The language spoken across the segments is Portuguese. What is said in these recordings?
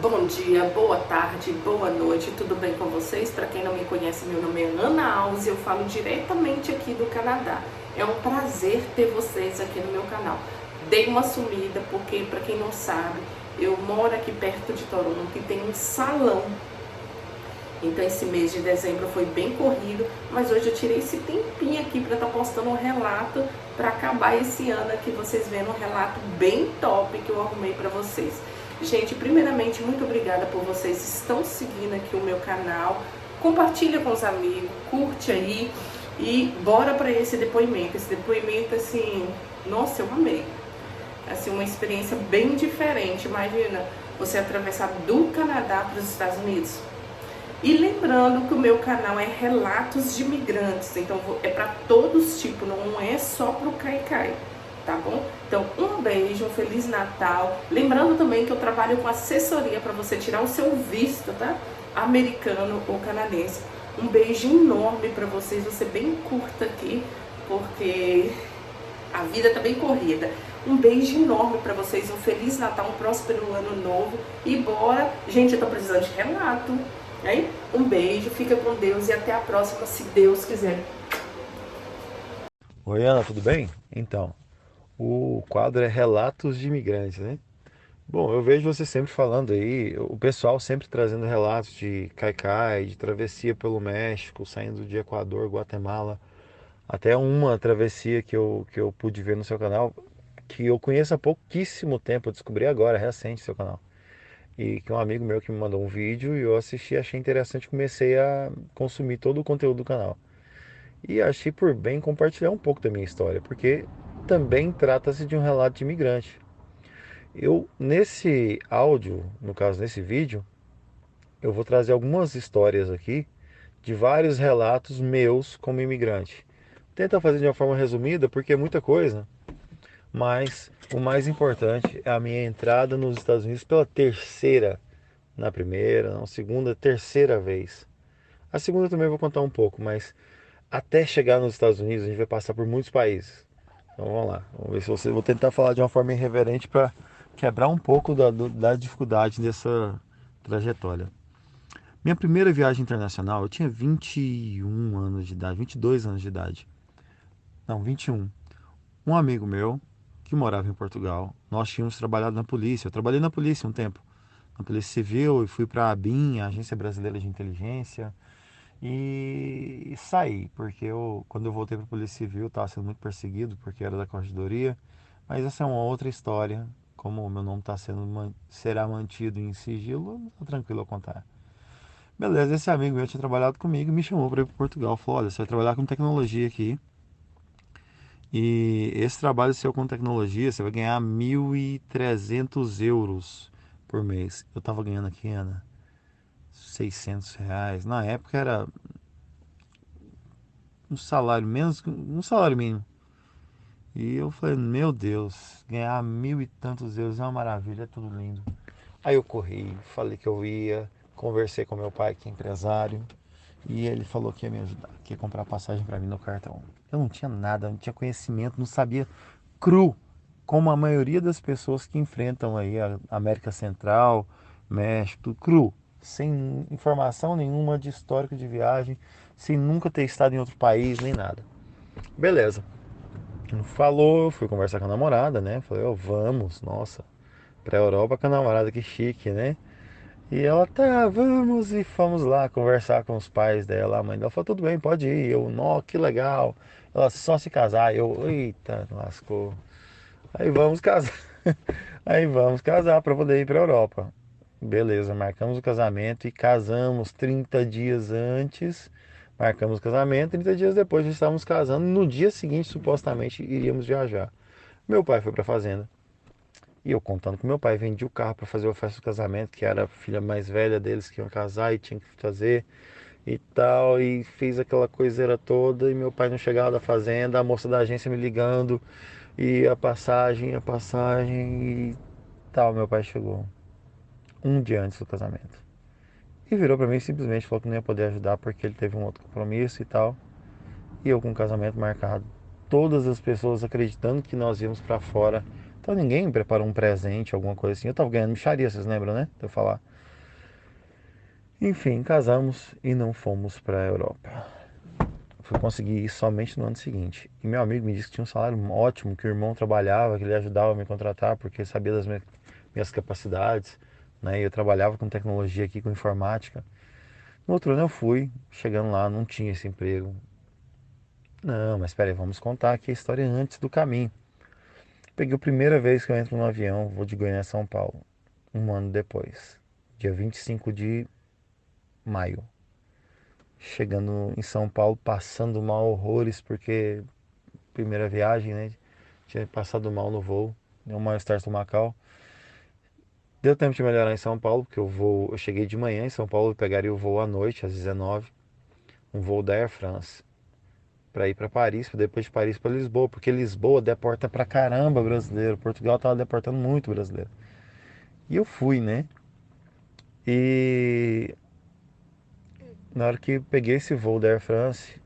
Bom dia, boa tarde, boa noite, tudo bem com vocês? Para quem não me conhece, meu nome é Ana Alves e eu falo diretamente aqui do Canadá. É um prazer ter vocês aqui no meu canal. Dei uma sumida porque, para quem não sabe, eu moro aqui perto de Toronto e tem um salão. Então esse mês de dezembro foi bem corrido, mas hoje eu tirei esse tempinho aqui para estar postando um relato para acabar esse ano aqui, vocês vendo um relato bem top que eu arrumei para vocês. Gente, primeiramente, muito obrigada por vocês estão seguindo aqui o meu canal. Compartilha com os amigos, curte aí e bora para esse depoimento. Esse depoimento, assim, nossa, eu amei. Assim, uma experiência bem diferente. Imagina você atravessar do Canadá para os Estados Unidos. E lembrando que o meu canal é Relatos de Imigrantes, então é para todos os tipos, não é só pro Caicai, tá bom? Então um beijo, um Feliz Natal. Lembrando também que eu trabalho com assessoria para você tirar o seu visto, tá? Americano ou canadense. Um beijo enorme para vocês, você bem curta aqui, porque a vida tá bem corrida. Um beijo enorme para vocês, um Feliz Natal, um próspero ano novo. E bora, gente, eu tô precisando de relato, hein? Um beijo, fica com Deus e até a próxima, se Deus quiser. Oi, Ana, tudo bem? Então, o quadro é Relatos de Imigrantes, né? Bom, eu vejo você sempre falando aí, o pessoal sempre trazendo relatos de caicai, de travessia pelo México, saindo de Equador, Guatemala, até uma travessia que eu pude ver no seu canal, que eu conheço há pouquíssimo tempo, eu descobri agora, recente, seu canal. E que um amigo meu que me mandou um vídeo e eu assisti, achei interessante, comecei a consumir todo o conteúdo do canal. E achei por bem compartilhar um pouco da minha história, porque também trata-se de um relato de imigrante. Eu, nesse áudio, no caso nesse vídeo, eu vou trazer algumas histórias aqui de vários relatos meus como imigrante. Tenta fazer de uma forma resumida, porque é muita coisa, mas o mais importante é a minha entrada nos Estados Unidos pela terceira, na primeira, não, segunda, terceira vez. A segunda também eu vou contar um pouco, mas até chegar nos Estados Unidos a gente vai passar por muitos países. Então vamos lá, vamos ver se você. Vou tentar falar de uma forma irreverente para quebrar um pouco da dificuldade dessa trajetória. Minha primeira viagem internacional, eu tinha 21 anos de idade, 22 anos de idade. Não, 21. Um amigo meu que morava em Portugal, nós tínhamos trabalhado na polícia. Eu trabalhei na polícia um tempo, na Polícia Civil, e fui para a ABIN, a Agência Brasileira de Inteligência, e saí, porque quando eu voltei para a Polícia Civil, estava sendo muito perseguido, porque era da corregedoria. Mas essa é uma outra história. Como o meu nome será mantido em sigilo, tá tranquilo a contar. Beleza, esse amigo meu tinha trabalhado comigo e me chamou para ir para Portugal. Falou: olha, você vai trabalhar com tecnologia aqui. E esse trabalho seu com tecnologia, você vai ganhar 1.300 euros por mês. Eu tava ganhando aqui, Ana, R$ 600. Na época era um salário menos que um salário mínimo. E eu falei, meu Deus, ganhar mil e tantos euros é uma maravilha, é tudo lindo. Aí eu corri, falei que eu ia, conversei com meu pai, que é empresário, e ele falou que ia me ajudar, que ia comprar passagem para mim no cartão. Eu não tinha nada, não tinha conhecimento, não sabia cru, como a maioria das pessoas que enfrentam aí a América Central, México, tudo cru, sem informação nenhuma de histórico de viagem, sem nunca ter estado em outro país nem nada. Beleza. Falou, fui conversar com a namorada, né? Falei, ó, vamos, nossa, pra Europa com a namorada, que chique, né? E ela, tá, vamos, e fomos lá conversar com os pais dela. A mãe dela falou, tudo bem, pode ir. Eu, nó, que legal. Ela, só se casar. Eu, eita, lascou. Aí vamos casar. Aí vamos casar pra poder ir pra Europa. Beleza, marcamos o casamento e casamos 30 dias antes. Marcamos o casamento, 30 dias depois já estávamos casando. No dia seguinte, supostamente, iríamos viajar. Meu pai foi pra fazenda. E eu contando com meu pai, vendi o carro para fazer a festa do casamento, que era a filha mais velha deles que iam casar e tinha que fazer e tal. E fiz aquela coiseira toda. E meu pai não chegava da fazenda, a moça da agência me ligando. E a passagem e tal. Meu pai chegou um dia antes do casamento. E virou para mim e simplesmente falou que não ia poder ajudar porque ele teve um outro compromisso e tal. E eu com o casamento marcado. Todas as pessoas acreditando que nós íamos para fora Então ninguém me preparou um presente, alguma coisa assim. Eu tava ganhando mixaria, vocês lembram, né? De eu falar. Enfim, casamos e não fomos pra Europa. Fui conseguir isso somente no ano seguinte. E meu amigo me disse que tinha um salário ótimo, que o irmão trabalhava, que ele ajudava a me contratar porque sabia das minhas capacidades, né? E eu trabalhava com tecnologia aqui, com informática. No outro ano eu fui, chegando lá, não tinha esse emprego. Não, mas espera aí, vamos contar aqui a história antes do caminho. Peguei a primeira vez que eu entro no avião, vou de Goiânia a São Paulo, um ano depois, dia 25 de maio. Chegando em São Paulo, passando mal horrores, porque primeira viagem, né? Tinha passado mal no voo, deu um mal-estar estomacal. Deu tempo de melhorar em São Paulo, porque eu cheguei de manhã em São Paulo e pegaria o voo à noite, às 19, um voo da Air France, para ir para Paris, depois de Paris para Lisboa, porque Lisboa deporta pra caramba brasileiro, Portugal tava deportando muito brasileiro. E eu fui, né? E na hora que peguei esse voo da Air France,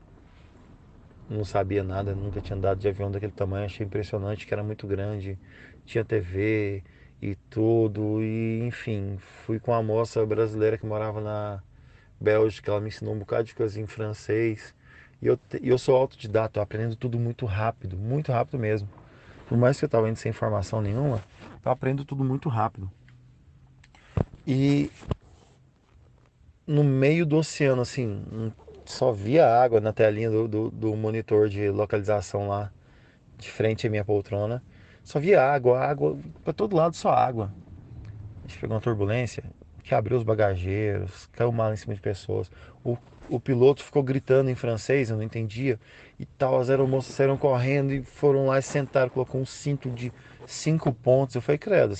não sabia nada, nunca tinha andado de avião daquele tamanho, achei impressionante que era muito grande, tinha TV e tudo, e enfim, fui com uma moça brasileira que morava na Bélgica, ela me ensinou um bocado de coisa em francês, e eu sou autodidata, eu aprendo tudo muito rápido mesmo. Por mais que eu estava indo sem informação nenhuma, eu aprendo tudo muito rápido. E no meio do oceano, assim, só via água na telinha do monitor de localização lá, de frente à minha poltrona. Só via água, água, pra todo lado só água. A gente pegou uma turbulência que abriu os bagageiros, caiu mal em cima de pessoas. O piloto ficou gritando em francês, eu não entendia. E tal, as aeromoças saíram correndo e foram lá e sentaram, colocou um cinto de 5 pontos. Eu falei, credo,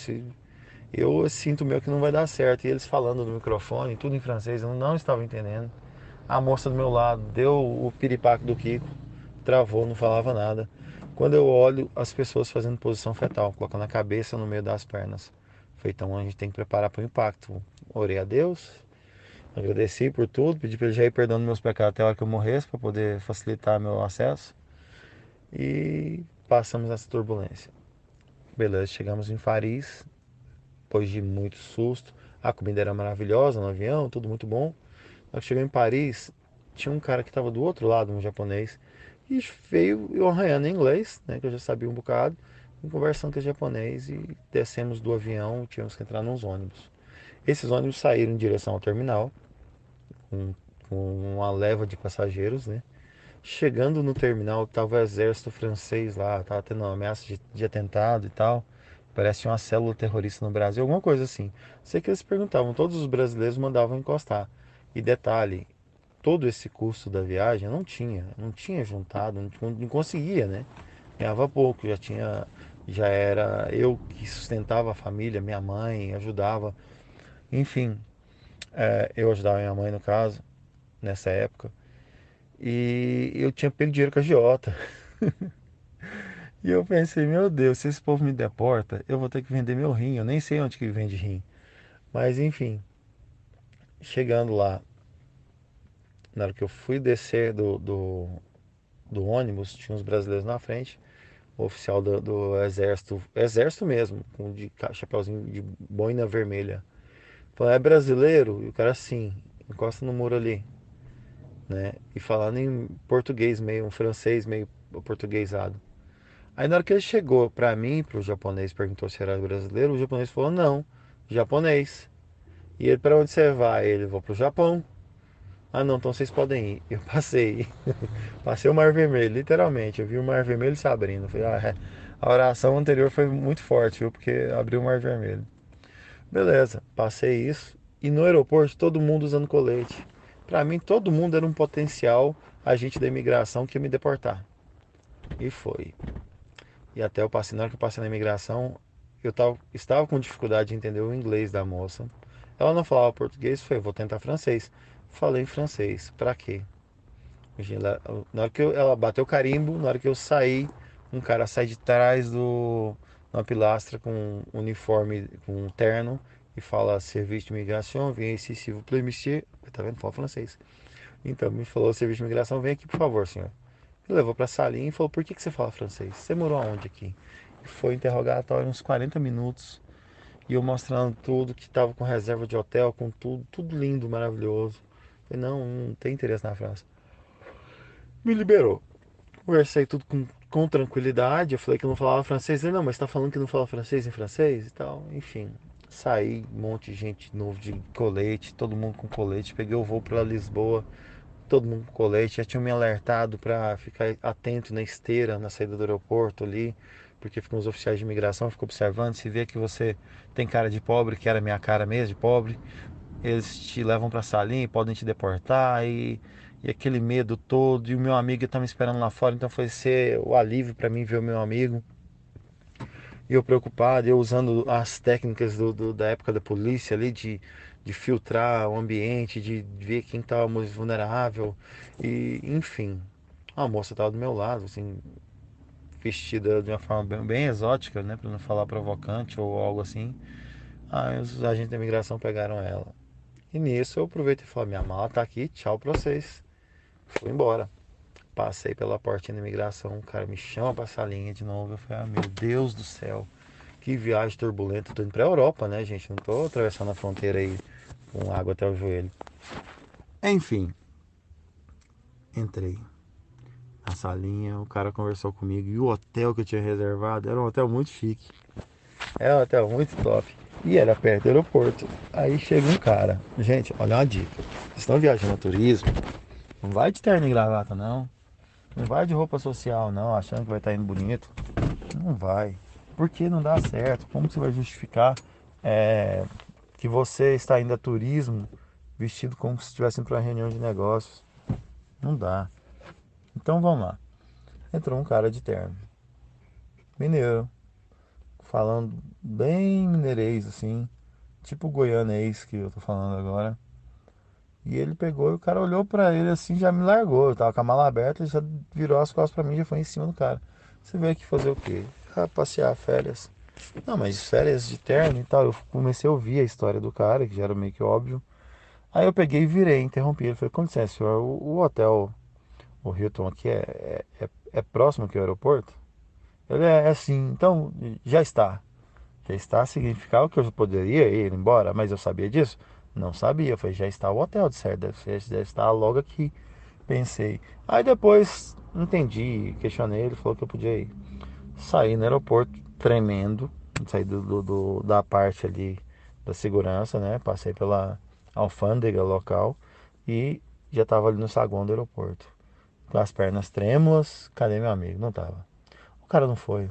eu sinto meu que não vai dar certo. E eles falando no microfone, tudo em francês, eu não estava entendendo. A moça do meu lado deu o piripaque do Kiko, travou, não falava nada. Quando eu olho as pessoas fazendo posição fetal, colocando a cabeça no meio das pernas. Falei, então a gente tem que preparar para o impacto. Orei a Deus, agradeci por tudo, pedi para ele já ir perdoando meus pecados até a hora que eu morresse, para poder facilitar meu acesso. E passamos essa turbulência. Beleza, chegamos em Paris, depois de muito susto. A comida era maravilhosa no avião, tudo muito bom. Quando chegou em Paris, tinha um cara que estava do outro lado, um japonês, e veio eu arranhando em inglês, né, que eu já sabia um bocado, e conversando com o japonês e descemos do avião, tínhamos que entrar nos ônibus. Esses ônibus saíram em direção ao terminal, com, com uma leva de passageiros, né? Chegando no terminal, estava o exército francês lá, tava tendo uma ameaça de atentado e tal. Parece uma célula terrorista no Brasil, alguma coisa assim. Sei que eles perguntavam, todos os brasileiros mandavam encostar. E detalhe, todo esse custo da viagem eu não tinha juntado, não conseguia, né? Ganhava pouco, já era eu que sustentava a família, minha mãe ajudava, enfim, eu ajudava minha mãe no caso, nessa época, e eu tinha pego dinheiro com a agiota. E eu pensei, meu Deus, se esse povo me deporta, eu vou ter que vender meu rim, eu nem sei onde que vende rim. Mas enfim, chegando lá, na hora que eu fui descer do ônibus, tinha uns brasileiros na frente, o oficial do exército, exército mesmo, com chapéuzinho de boina vermelha. Falou, é brasileiro? E o cara, sim, encosta no muro ali, né? E falando em português, meio um francês, meio portuguesado. Aí na hora que ele chegou pra mim, pro japonês, perguntou se era brasileiro, o japonês falou, não, japonês. E ele, pra onde você vai? Ele, vou pro Japão. Ah não, então vocês podem ir. Eu passei. Passei o Mar Vermelho, literalmente. Eu vi o Mar Vermelho se abrindo. Falei, a oração anterior foi muito forte, viu? Porque abriu o Mar Vermelho. Beleza, passei isso. E no aeroporto, todo mundo usando colete. Pra mim, todo mundo era um potencial agente da imigração que ia me deportar. E foi. E até eu passei, na hora que eu passei na imigração, estava com dificuldade de entender o inglês da moça. Ela não falava português, foi, vou tentar francês. Falei em francês. Pra quê? Na hora que ela bateu o carimbo, na hora que eu saí, um cara sai de trás uma pilastra com um uniforme, com um terno e fala serviço de imigração, vem ici, s'il vous plaît, monsieur. Tá vendo? Fala francês. Então, me falou serviço de imigração, vem aqui, por favor, senhor. Me levou pra salinha e falou, por que você fala francês? Você morou aonde aqui? foi interrogatório uns 40 minutos. E eu mostrando tudo, que tava com reserva de hotel, com tudo, tudo lindo, maravilhoso. Falei, não, não tem interesse na França. Me liberou. Conversei tudo com tranquilidade. Eu falei que eu não falava francês. Ele, não, mas tá falando que não fala francês em francês e tal. Enfim, saí, um monte de gente novo de colete, todo mundo com colete. Peguei o voo para Lisboa, todo mundo com colete. Já tinham me alertado para ficar atento na esteira, na saída do aeroporto ali, porque ficam os oficiais de imigração, ficam observando. Se vê que você tem cara de pobre, que era a minha cara mesmo, de pobre, eles te levam para a salinha e podem te deportar e aquele medo todo. E o meu amigo está me esperando lá fora, então foi ser o alívio para mim ver o meu amigo. E eu preocupado, eu usando as técnicas da época da polícia ali, de filtrar o ambiente, de ver quem estava mais vulnerável. E, enfim, a moça estava do meu lado, assim, vestida de uma forma bem exótica, né, para não falar provocante ou algo assim. Aí os agentes da imigração pegaram ela. E nisso eu aproveitei e falei, minha mala tá aqui, tchau pra vocês. Fui embora. Passei pela portinha da imigração, o cara me chama pra salinha de novo. Eu falei, ah, meu Deus do céu, que viagem turbulenta. Tô indo pra Europa, né, gente? Não tô atravessando a fronteira aí com água até o joelho. Enfim, entrei na salinha, o cara conversou comigo. E o hotel que eu tinha reservado era um hotel muito chique. Era um hotel muito top. E era perto do aeroporto. Aí chega um cara. Gente, olha uma dica. Vocês estão viajando a turismo? Não vai de terno e gravata, não. Não vai de roupa social, não, achando que vai estar indo bonito. Não vai. Porque não dá certo. Como você vai justificar é, que você está indo a turismo vestido como se estivesse indo para uma reunião de negócios? Não dá. Então vamos lá. Entrou um cara de terno. Mineiro. Falando bem mineirês, assim. Tipo goianês que eu tô falando agora. E ele pegou e o cara olhou pra ele assim, já me largou. Eu tava com a mala aberta, ele já virou as costas pra mim, já foi em cima do cara. Você veio aqui fazer o quê? Ah, passear, férias. Não, mas férias de terno e tal. Eu comecei a ouvir a história do cara, que já era meio que óbvio. Aí eu peguei e virei, interrompi ele. Falei, com licença, senhor, o hotel, o Hilton aqui é próximo aqui ao aeroporto? Ele é assim, então já está. Já está significava que eu poderia ir embora, mas eu sabia disso? Não sabia. Eu falei, já está o hotel, de certo, deve estar logo aqui. Pensei. Aí depois entendi, questionei, ele falou que eu podia ir. Saí no aeroporto tremendo, saí da parte ali da segurança, né? Passei pela alfândega local e já estava ali no saguão do aeroporto. Com as pernas trêmulas, cadê meu amigo? Não tava. O cara não foi.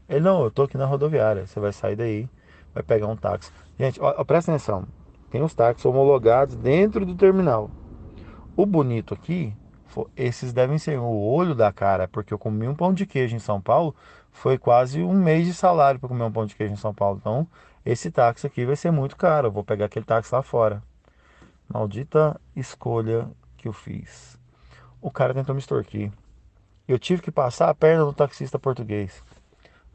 Ele, não, eu tô aqui na rodoviária. Você vai sair daí, vai pegar um táxi. Gente, ó, presta atenção. Tem os táxis homologados dentro do terminal. O bonito aqui, esses devem ser o olho da cara, porque eu comi um pão de queijo em São Paulo, foi quase um mês de salário para comer um pão de queijo em São Paulo. Então, esse táxi aqui vai ser muito caro. Eu vou pegar aquele táxi lá fora. Maldita escolha que eu fiz. O cara tentou me extorquir. Eu tive que passar a perna do taxista português.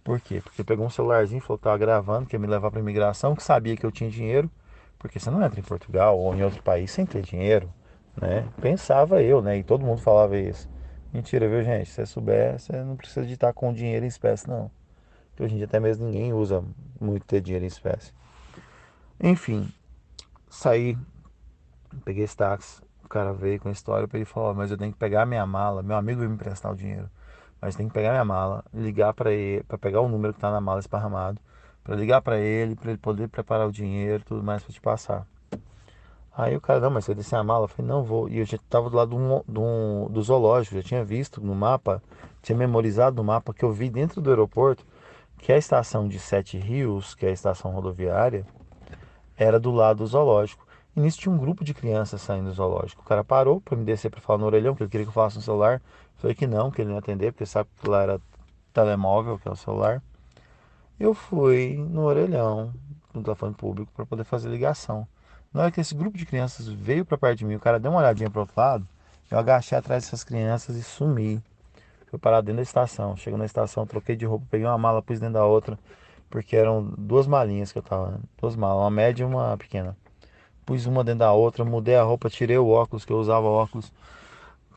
Por quê? Porque ele pegou um celularzinho, falou que estava gravando, que ia me levar para imigração, que sabia que eu tinha dinheiro, porque você não entra em Portugal ou em outro país sem ter dinheiro, né? Pensava eu, né? E todo mundo falava isso. Mentira, viu, gente? Se você souber, você não precisa de estar com dinheiro em espécie, não. Porque hoje em dia até mesmo ninguém usa muito ter dinheiro em espécie. Enfim, saí, peguei esse táxi, o cara veio com a história para ele falar, mas eu tenho que pegar minha mala, meu amigo veio me emprestar o dinheiro. Mas tem que pegar minha mala, ligar para ele, para pegar o número que tá na mala esparramado, para ligar para ele poder preparar o dinheiro, tudo mais para te passar. Aí o cara, não, mas você descer a mala? Eu falei, não vou. E eu já tava do lado do zoológico, já tinha visto no mapa, tinha memorizado no mapa que eu vi dentro do aeroporto que a estação de Sete Rios, que é a estação rodoviária, era do lado do zoológico. E nisso tinha um grupo de crianças saindo do zoológico. O cara parou para me descer para falar no orelhão, que ele queria que eu falasse no celular. Falei que não ele não ia atender, porque sabe que lá era telemóvel, que é o celular. Eu fui no orelhão, no telefone público, para poder fazer ligação. Na hora que esse grupo de crianças veio para perto de mim, o cara deu uma olhadinha para o outro lado, eu agachei atrás dessas crianças e sumi. Fui parar dentro da estação. Chego na estação, troquei de roupa, peguei uma mala, pus dentro da outra, porque eram duas malinhas que eu tava, né? Duas malas, uma média e uma pequena. Pus uma dentro da outra, mudei a roupa, tirei o óculos, que eu usava óculos,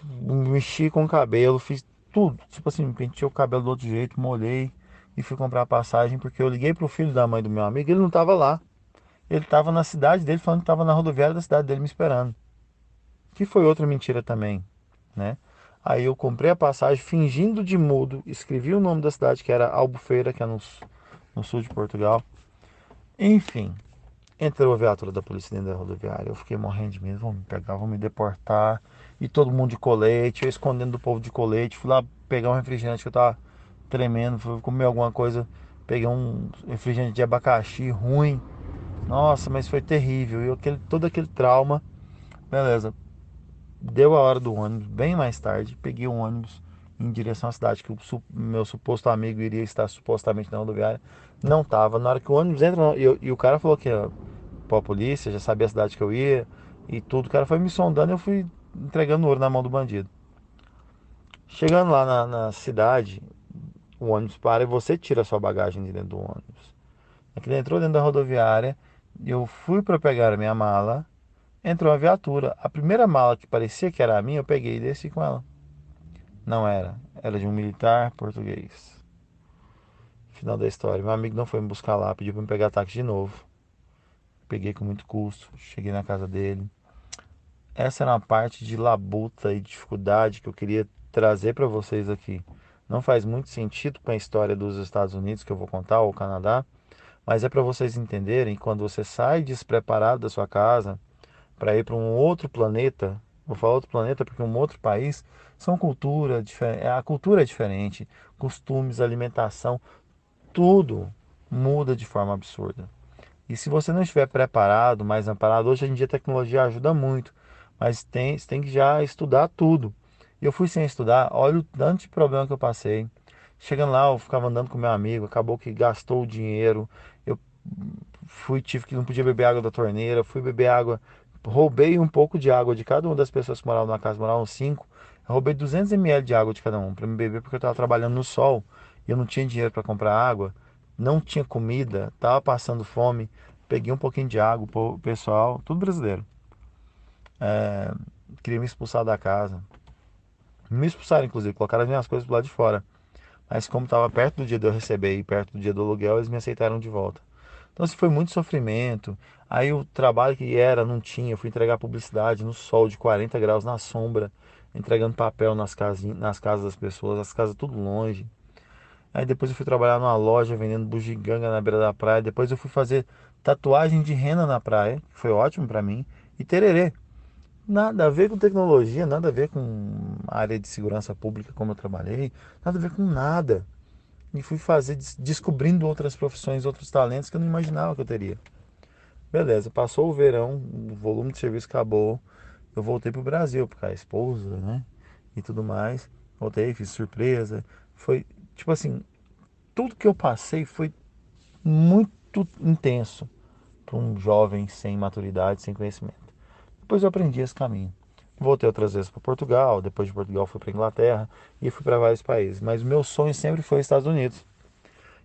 mexi com o cabelo, fiz tudo. Tipo assim, pentei o cabelo do outro jeito, molhei, e fui comprar a passagem porque eu liguei pro filho da mãe do meu amigo, ele não estava lá. Ele estava na cidade dele, falando que estava na rodoviária da cidade dele me esperando. Que foi outra mentira também, né? Aí eu comprei a passagem fingindo de mudo, escrevi o nome da cidade que era Albufeira, que é no sul de Portugal. Enfim, entrou a viatura da polícia dentro da rodoviária. Eu fiquei morrendo de medo, vão me pegar, vão me deportar. E todo mundo de colete, eu escondendo do povo de colete. Fui lá pegar um refrigerante que eu tava tremendo, fui comer alguma coisa. Peguei um refrigerante de abacaxi ruim. Nossa, mas foi terrível. E todo aquele trauma. Beleza, deu a hora do ônibus, bem mais tarde. Peguei um ônibus em direção à cidade que o meu suposto amigo iria estar supostamente na rodoviária. Não tava. Na hora que o ônibus entra, e o cara falou que ia pra polícia, já sabia a cidade que eu ia e tudo. O cara foi me sondando e eu fui entregando ouro na mão do bandido. Chegando lá na cidade, o ônibus para e você tira a sua bagagem de dentro do ônibus. Ele entrou dentro da rodoviária, eu fui para pegar a minha mala, entrou uma viatura. A primeira mala que parecia que era a minha, eu peguei e desci com ela. Não era, era de um militar português. Final da história. Meu amigo não foi me buscar lá, pediu para me pegar táxi de novo. Peguei com muito custo, cheguei na casa dele. Essa era uma parte de labuta e dificuldade que eu queria trazer para vocês aqui. Não faz muito sentido com a história dos Estados Unidos que eu vou contar, ou Canadá, mas é para vocês entenderem que quando você sai despreparado da sua casa para ir para um outro planeta, vou falar outro planeta porque um outro país, são cultura diferente, a cultura é diferente, costumes, alimentação, tudo muda de forma absurda. E se você não estiver preparado, mais amparado, hoje em dia a tecnologia ajuda muito, mas você tem que já estudar tudo. E eu fui sem estudar, olha o tanto de problema que eu passei. Chegando lá, eu ficava andando com meu amigo, acabou que gastou o dinheiro. Eu tive que não podia beber água da torneira, fui beber água, roubei um pouco de água de cada uma das pessoas que moravam na casa, moravam cinco. Eu roubei 200 ml de água de cada um para me beber porque eu estava trabalhando no sol e eu não tinha dinheiro para comprar água, não tinha comida, estava passando fome. Peguei um pouquinho de água pro pessoal, tudo brasileiro. Queria me expulsar da casa. Me expulsaram, inclusive, colocaram as minhas coisas do lado de fora. Mas como estava perto do dia de eu receber e perto do dia do aluguel, eles me aceitaram de volta. Então, assim, foi muito sofrimento. Aí o trabalho que era, não tinha. Eu fui entregar publicidade no sol de 40 graus na sombra, entregando papel nas casas das pessoas, as casas tudo longe. Aí depois eu fui trabalhar numa loja vendendo bugiganga na beira da praia. Depois eu fui fazer tatuagem de rena na praia, que foi ótimo pra mim. E tererê. Nada a ver com tecnologia, nada a ver com área de segurança pública como eu trabalhei, nada a ver com nada. E fui fazer, descobrindo outras profissões, outros talentos que eu não imaginava que eu teria. Beleza, passou o verão, o volume de serviço acabou. Eu voltei pro Brasil, porque a esposa, né? E tudo mais. Voltei, fiz surpresa. Foi, tipo assim, tudo que eu passei foi muito intenso para um jovem sem maturidade, sem conhecimento. Depois eu aprendi esse caminho. Voltei outras vezes para Portugal, depois de Portugal fui para Inglaterra e fui para vários países. Mas o meu sonho sempre foi Estados Unidos.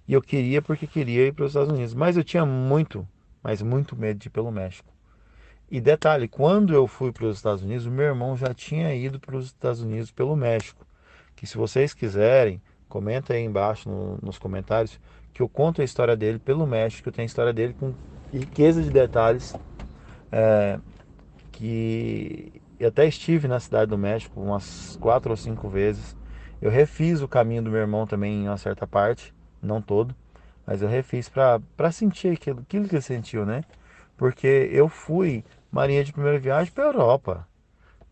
E eu queria porque queria ir para os Estados Unidos. Mas eu tinha muito, mas muito medo de ir pelo México. E detalhe, quando eu fui para os Estados Unidos, o meu irmão já tinha ido para os Estados Unidos pelo México. Que se vocês quiserem, comenta aí embaixo nos comentários que eu conto a história dele pelo México. Eu tenho a história dele com riqueza de detalhes. Que eu até estive na cidade do México umas 4 ou 5 vezes. Eu refiz o caminho do meu irmão também em uma certa parte, não todo, mas eu refiz para sentir aquilo que ele sentiu, né? Porque eu fui marinha de primeira viagem para Europa,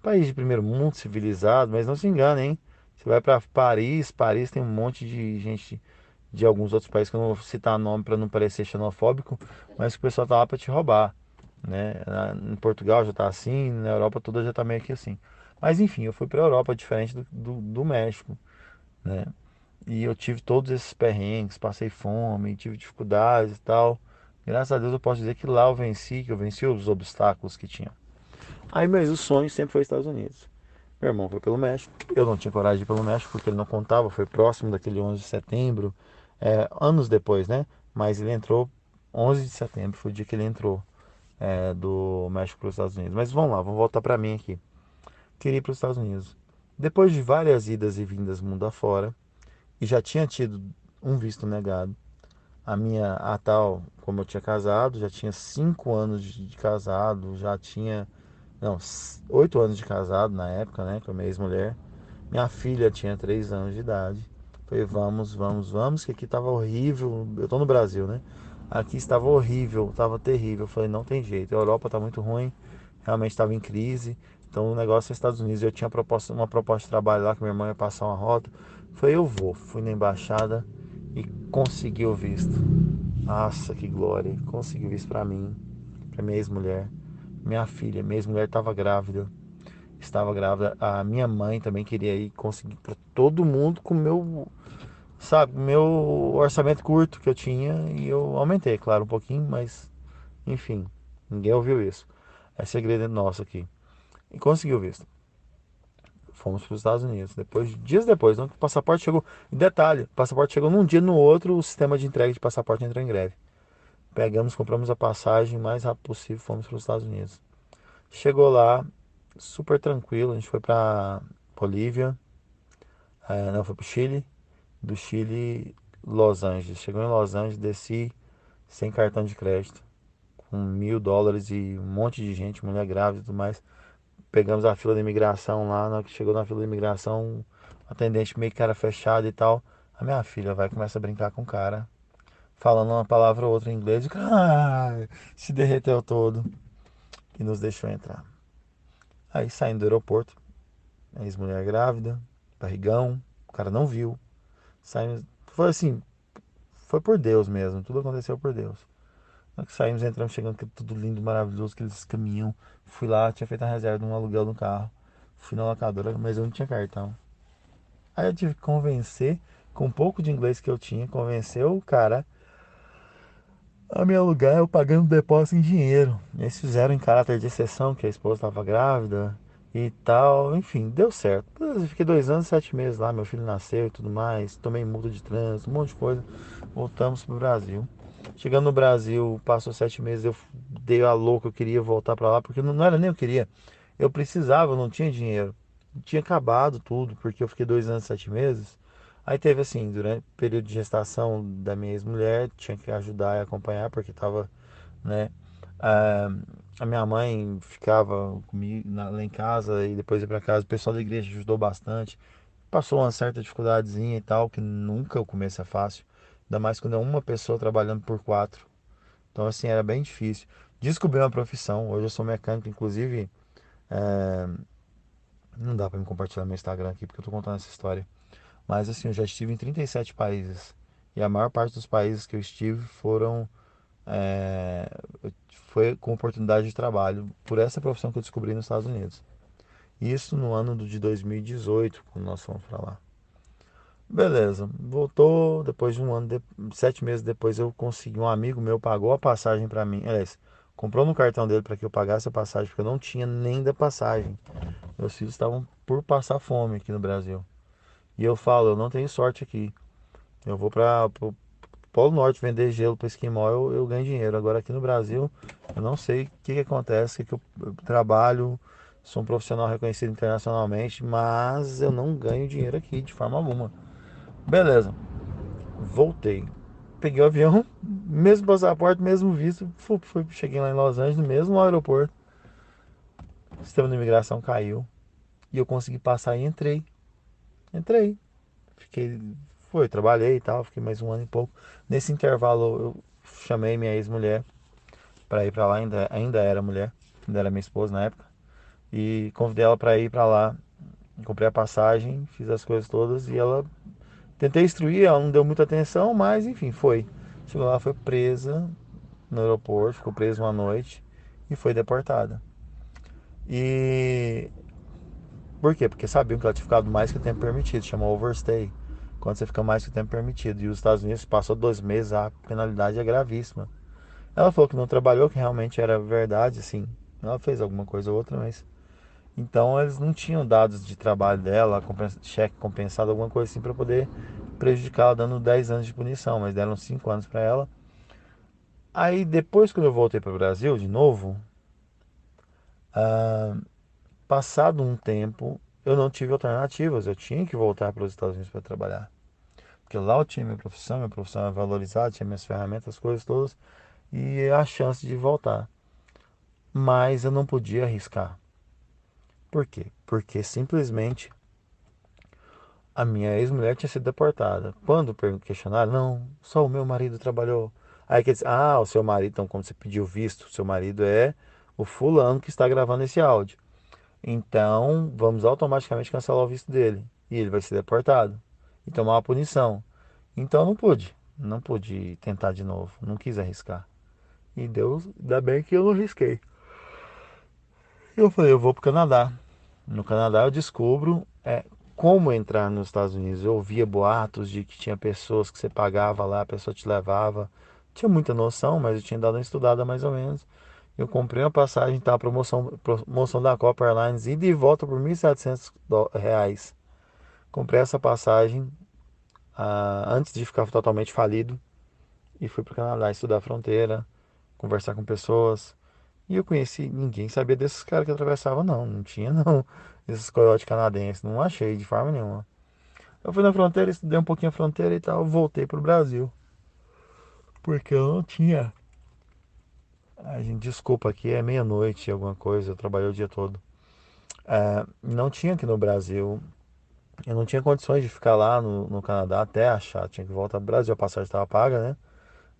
país de primeiro mundo, civilizado, mas não se engane, hein? Você vai para Paris, Paris tem um monte de gente de alguns outros países que eu não vou citar nome para não parecer xenofóbico, mas que o pessoal tá lá para te roubar, né? Em Portugal já tá assim, na Europa toda já tá meio que assim. Mas enfim, eu fui para a Europa diferente do México, né? E eu tive todos esses perrengues, passei fome, tive dificuldades e tal. Graças a Deus eu posso dizer que lá eu venci, que eu venci os obstáculos que tinha. Aí meu sonho sempre foi Estados Unidos. Meu irmão foi pelo México. Eu não tinha coragem de ir pelo México porque ele não contava, foi próximo daquele 11 de setembro, anos depois, né? Mas ele entrou 11 de setembro, foi o dia que ele entrou do México para os Estados Unidos. Mas vamos lá, vamos voltar para mim aqui. Queria ir para os Estados Unidos. Depois de várias idas e vindas mundo afora, e já tinha tido um visto negado. A tal, como eu tinha casado, já tinha 5 anos de casado, já tinha, não, 8 anos de casado na época, né, com a minha ex-mulher. Minha filha tinha 3 anos de idade. Falei, vamos, vamos, vamos, que aqui tava horrível. Eu tô no Brasil, né? Aqui estava horrível, estava terrível. Falei, não tem jeito, a Europa tá muito ruim, realmente estava em crise. Então o negócio é Estados Unidos. Eu tinha uma proposta de trabalho lá que minha irmã ia passar uma rota. Falei, eu vou. Fui na embaixada e consegui o visto. Nossa, que glória. Consegui o visto pra mim, pra minha ex-mulher. Minha filha, minha ex-mulher estava grávida. Estava grávida. A minha mãe também queria ir conseguir para todo mundo com o meu, sabe, meu orçamento curto que eu tinha e eu aumentei, claro, um pouquinho, mas enfim, ninguém ouviu isso. É segredo nosso aqui. E conseguiu visto. Fomos para os Estados Unidos. Depois, dias depois, o passaporte chegou. E detalhe, o passaporte chegou num dia, no outro, o sistema de entrega de passaporte entrou em greve. Pegamos, compramos a passagem o mais rápido possível, fomos para os Estados Unidos. Chegou lá, super tranquilo. A gente foi para Bolívia, não, foi para o Chile. Do Chile, Los Angeles. Chegou em Los Angeles, desci sem cartão de crédito, com US$ 1.000 e um monte de gente, mulher grávida e tudo mais. Pegamos a fila da imigração lá, na hora que chegou na fila da imigração, o atendente meio cara fechado e tal. A minha filha vai começa a brincar com o cara, falando uma palavra ou outra em inglês, e o cara se derreteu todo e nos deixou entrar. Aí saindo do aeroporto, a ex-mulher grávida, barrigão, o cara não viu. Saímos, foi assim, foi por Deus mesmo, tudo aconteceu por Deus. Na hora que saímos, entramos, chegando, tudo lindo, maravilhoso, aqueles caminhão. Fui lá, tinha feito a reserva de um aluguel no carro. Fui na locadora, mas eu não tinha cartão. Aí eu tive que convencer, com um pouco de inglês que eu tinha, convencer o cara a me alugar, eu pagando depósito em dinheiro. Eles fizeram em caráter de exceção, que a esposa estava grávida e tal. Enfim, deu certo. Eu fiquei 2 anos e 7 meses lá, meu filho nasceu e tudo mais. Tomei multa de trânsito, um monte de coisa. Voltamos pro Brasil. Chegando no Brasil, passou 7 meses, eu dei a louca, eu queria voltar para lá, porque não era nem eu queria. Eu precisava, eu não tinha dinheiro. Tinha acabado tudo, porque eu fiquei 2 anos e 7 meses. Aí teve assim, durante o período de gestação da minha ex-mulher, tinha que ajudar e acompanhar, porque tava, né? A, a minha mãe ficava comigo lá em casa e depois ia pra casa. O pessoal da igreja ajudou bastante. Passou uma certa dificuldadezinha e tal, que nunca o começo é fácil. Ainda mais quando é uma pessoa trabalhando por quatro. Então, assim, era bem difícil. Descobri uma profissão. Hoje eu sou mecânico, inclusive. Não dá pra me compartilhar no meu Instagram aqui, porque eu tô contando essa história. Mas, assim, eu já estive em 37 países. E a maior parte dos países que eu estive é, foi com oportunidade de trabalho por essa profissão que eu descobri nos Estados Unidos. Isso no ano de 2018, quando nós fomos para lá. Beleza, voltou. Depois de um ano, 7 meses depois, eu consegui. Um amigo meu pagou a passagem para mim. Aliás, comprou no cartão dele para que eu pagasse a passagem, porque eu não tinha nem da passagem. Meus filhos estavam por passar fome aqui no Brasil. E eu falo, eu não tenho sorte aqui. Eu vou para o Polo Norte vender gelo para esquimó, eu ganho dinheiro. Agora aqui no Brasil, eu não sei o que acontece, eu trabalho, sou um profissional reconhecido internacionalmente, mas eu não ganho dinheiro aqui de forma alguma. Beleza, voltei. Peguei o avião, mesmo passaporte, mesmo visto, cheguei lá em Los Angeles, no mesmo aeroporto. O sistema de imigração caiu e eu consegui passar e entrei. Entrei. Fiquei, trabalhei e tal, fiquei mais um ano e pouco. Nesse intervalo eu chamei minha ex-mulher para ir para lá, ainda era mulher, ainda era minha esposa na época, e convidei ela para ir para lá. Comprei a passagem, fiz as coisas todas e ela tentei instruir, ela não deu muita atenção, mas enfim, foi. Chegou lá, foi presa no aeroporto, ficou presa uma noite e foi deportada. E por quê? Porque sabiam que ela tinha ficado mais que o tempo permitido, chama overstay. Quando você fica mais que o tempo permitido. E os Estados Unidos passou 2 meses, a penalidade é gravíssima. Ela falou que não trabalhou, que realmente era verdade, assim. Ela fez alguma coisa ou outra, mas. Então eles não tinham dados de trabalho dela, cheque compensado, alguma coisa assim, para poder prejudicá-la, dando 10 anos de punição, mas deram 5 anos para ela. Aí depois, quando eu voltei para o Brasil de novo, passado um tempo, eu não tive alternativas, eu tinha que voltar para os Estados Unidos para trabalhar. Porque lá eu tinha minha profissão é valorizada, tinha minhas ferramentas, as coisas todas, e a chance de voltar. Mas eu não podia arriscar. Por quê? Porque simplesmente a minha ex-mulher tinha sido deportada. Quando questionaram, não, só o meu marido trabalhou. Aí quer dizer, o seu marido, então, como você pediu visto, o seu marido é o fulano que está gravando esse áudio. Então, vamos automaticamente cancelar o visto dele. E ele vai ser deportado. E tomar uma punição. Então, eu não pude. Não pude tentar de novo. Não quis arriscar. E Deus, ainda bem que eu não arrisquei. Eu falei, eu vou pro Canadá. No Canadá eu descubro como entrar nos Estados Unidos. Eu ouvia boatos de que tinha pessoas que você pagava lá, a pessoa te levava. Tinha muita noção, mas eu tinha dado uma estudada mais ou menos. Eu comprei uma passagem, tá? Promoção da Copa Airlines, ida e volta por R$ 1.700. Comprei essa passagem antes de ficar totalmente falido e fui para o Canadá estudar a fronteira, conversar com pessoas. E eu conheci, ninguém sabia desses caras que atravessavam, não. Não tinha, não. Esses coiotes canadenses, não achei de forma nenhuma. Eu fui na fronteira, estudei um pouquinho a fronteira e tal, voltei pro Brasil. Porque eu não tinha. A gente, desculpa, aqui é meia-noite, alguma coisa, eu trabalhei o dia todo. Não tinha aqui no Brasil. Eu não tinha condições de ficar lá no Canadá até achar. Tinha que voltar pro Brasil, a passagem estava paga, né?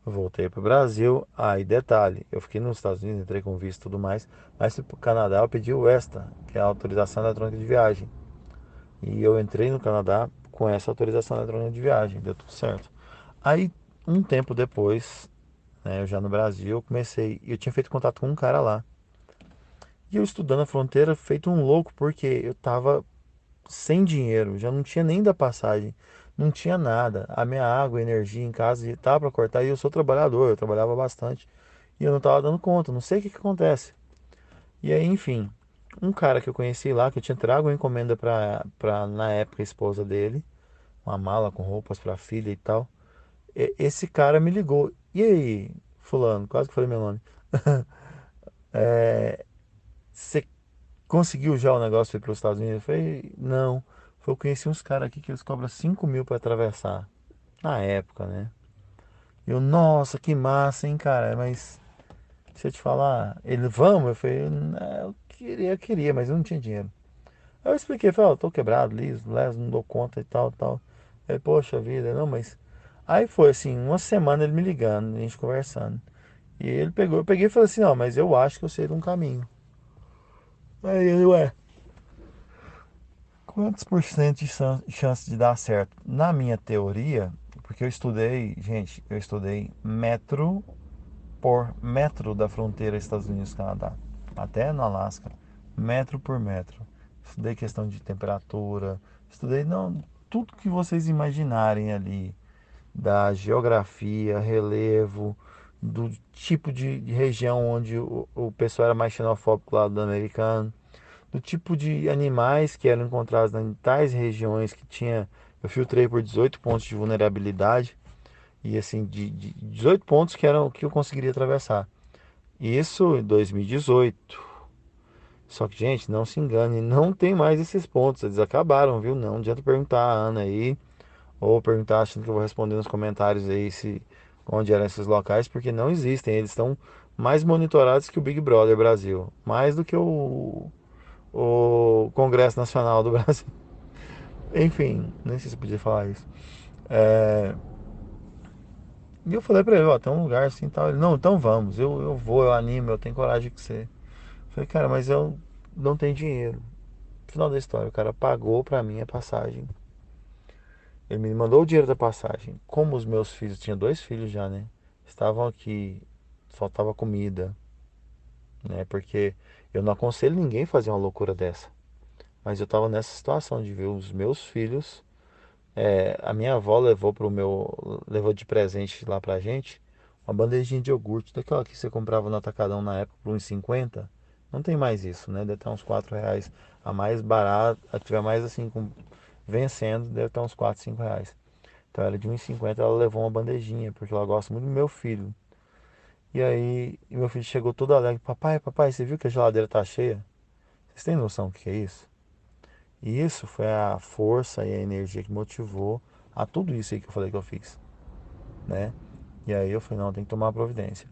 Eu voltei pro Brasil. Aí, detalhe, eu fiquei nos Estados Unidos, entrei com visto e tudo mais. Mas pro Canadá eu pedi o ESTA, que é a autorização eletrônica de viagem. E eu entrei no Canadá com essa autorização eletrônica de viagem, deu tudo certo. Aí, um tempo depois, né, eu já no Brasil, eu tinha feito contato com um cara lá. E eu estudando a fronteira, feito um louco, porque eu tava sem dinheiro, já não tinha nem da passagem, não tinha nada. A minha água, a energia em casa estava para cortar e eu sou trabalhador, eu trabalhava bastante e eu não estava dando conta, não sei o que que acontece. E aí, enfim, um cara que eu conheci lá, que eu tinha trago uma encomenda para na época a esposa dele, uma mala com roupas para a filha e tal. Esse cara me ligou. E aí, fulano, quase que falei meu nome. Você conseguiu já o negócio para ir para os Estados Unidos? Eu falei, não. Eu conheci uns caras aqui que eles cobram 5 mil para atravessar. Na época, né? Eu, nossa, que massa, hein, cara? Mas, se eu te falar, ele, vamos? Eu falei, "Não, eu queria, mas eu não tinha dinheiro." Aí eu expliquei, falei, ó, eu tô quebrado, liso, leso, não dou conta e tal, tal. Aí, poxa vida, não, mas... Aí foi assim, uma semana ele me ligando, a gente conversando. E ele pegou, eu peguei e falei assim, não, mas eu acho que eu sei de um caminho. Aí ele, ué, quantos por cento de chance de dar certo? Na minha teoria, porque eu estudei, gente, eu estudei metro por metro da fronteira Estados Unidos-Canadá, até no Alasca, metro por metro. Estudei questão de temperatura, estudei não, tudo que vocês imaginarem ali, da geografia, relevo, do tipo de região onde o pessoal era mais xenofóbico lá do americano, do tipo de animais que eram encontrados em tais regiões que tinha. Eu filtrei por 18 pontos de vulnerabilidade e assim, de 18 pontos que eram que eu conseguiria atravessar. Isso em 2018. Só que, gente, não se engane, não tem mais esses pontos, eles acabaram, viu? Não adianta perguntar a Ana aí, ou perguntar achando que eu vou responder nos comentários aí se onde eram esses locais, porque não existem, eles estão mais monitorados que o Big Brother Brasil, mais do que o Congresso Nacional do Brasil. Enfim, nem sei se eu podia falar isso. É, e eu falei pra ele, ó, tem um lugar assim e tal. Ele, não, então vamos, eu vou, eu animo, eu tenho coragem que você. Eu falei, cara, mas eu não tenho dinheiro. Final da história, o cara pagou pra mim a passagem. Ele me mandou o dinheiro da passagem. Como os meus filhos, tinha dois filhos já, né? Estavam aqui, faltava comida, né? Porque eu não aconselho ninguém a fazer uma loucura dessa. Mas eu tava nessa situação de ver os meus filhos. A minha avó levou de presente lá pra gente uma bandejinha de iogurte, daquela que você comprava no Atacadão na época por uns 50. Não tem mais isso, né? Deve estar uns R$ 4. A mais barata, a que tiver mais assim, vencendo, deve estar uns 4, R$ 5. Então era de 1,50, ela levou uma bandejinha, porque ela gosta muito do meu filho. E aí, meu filho chegou todo alegre: papai, papai, você viu que a geladeira tá cheia? Vocês têm noção do que é isso? E isso foi a força e a energia que motivou a tudo isso aí que eu falei que eu fiz, né? E aí eu falei, não, tem que tomar providência.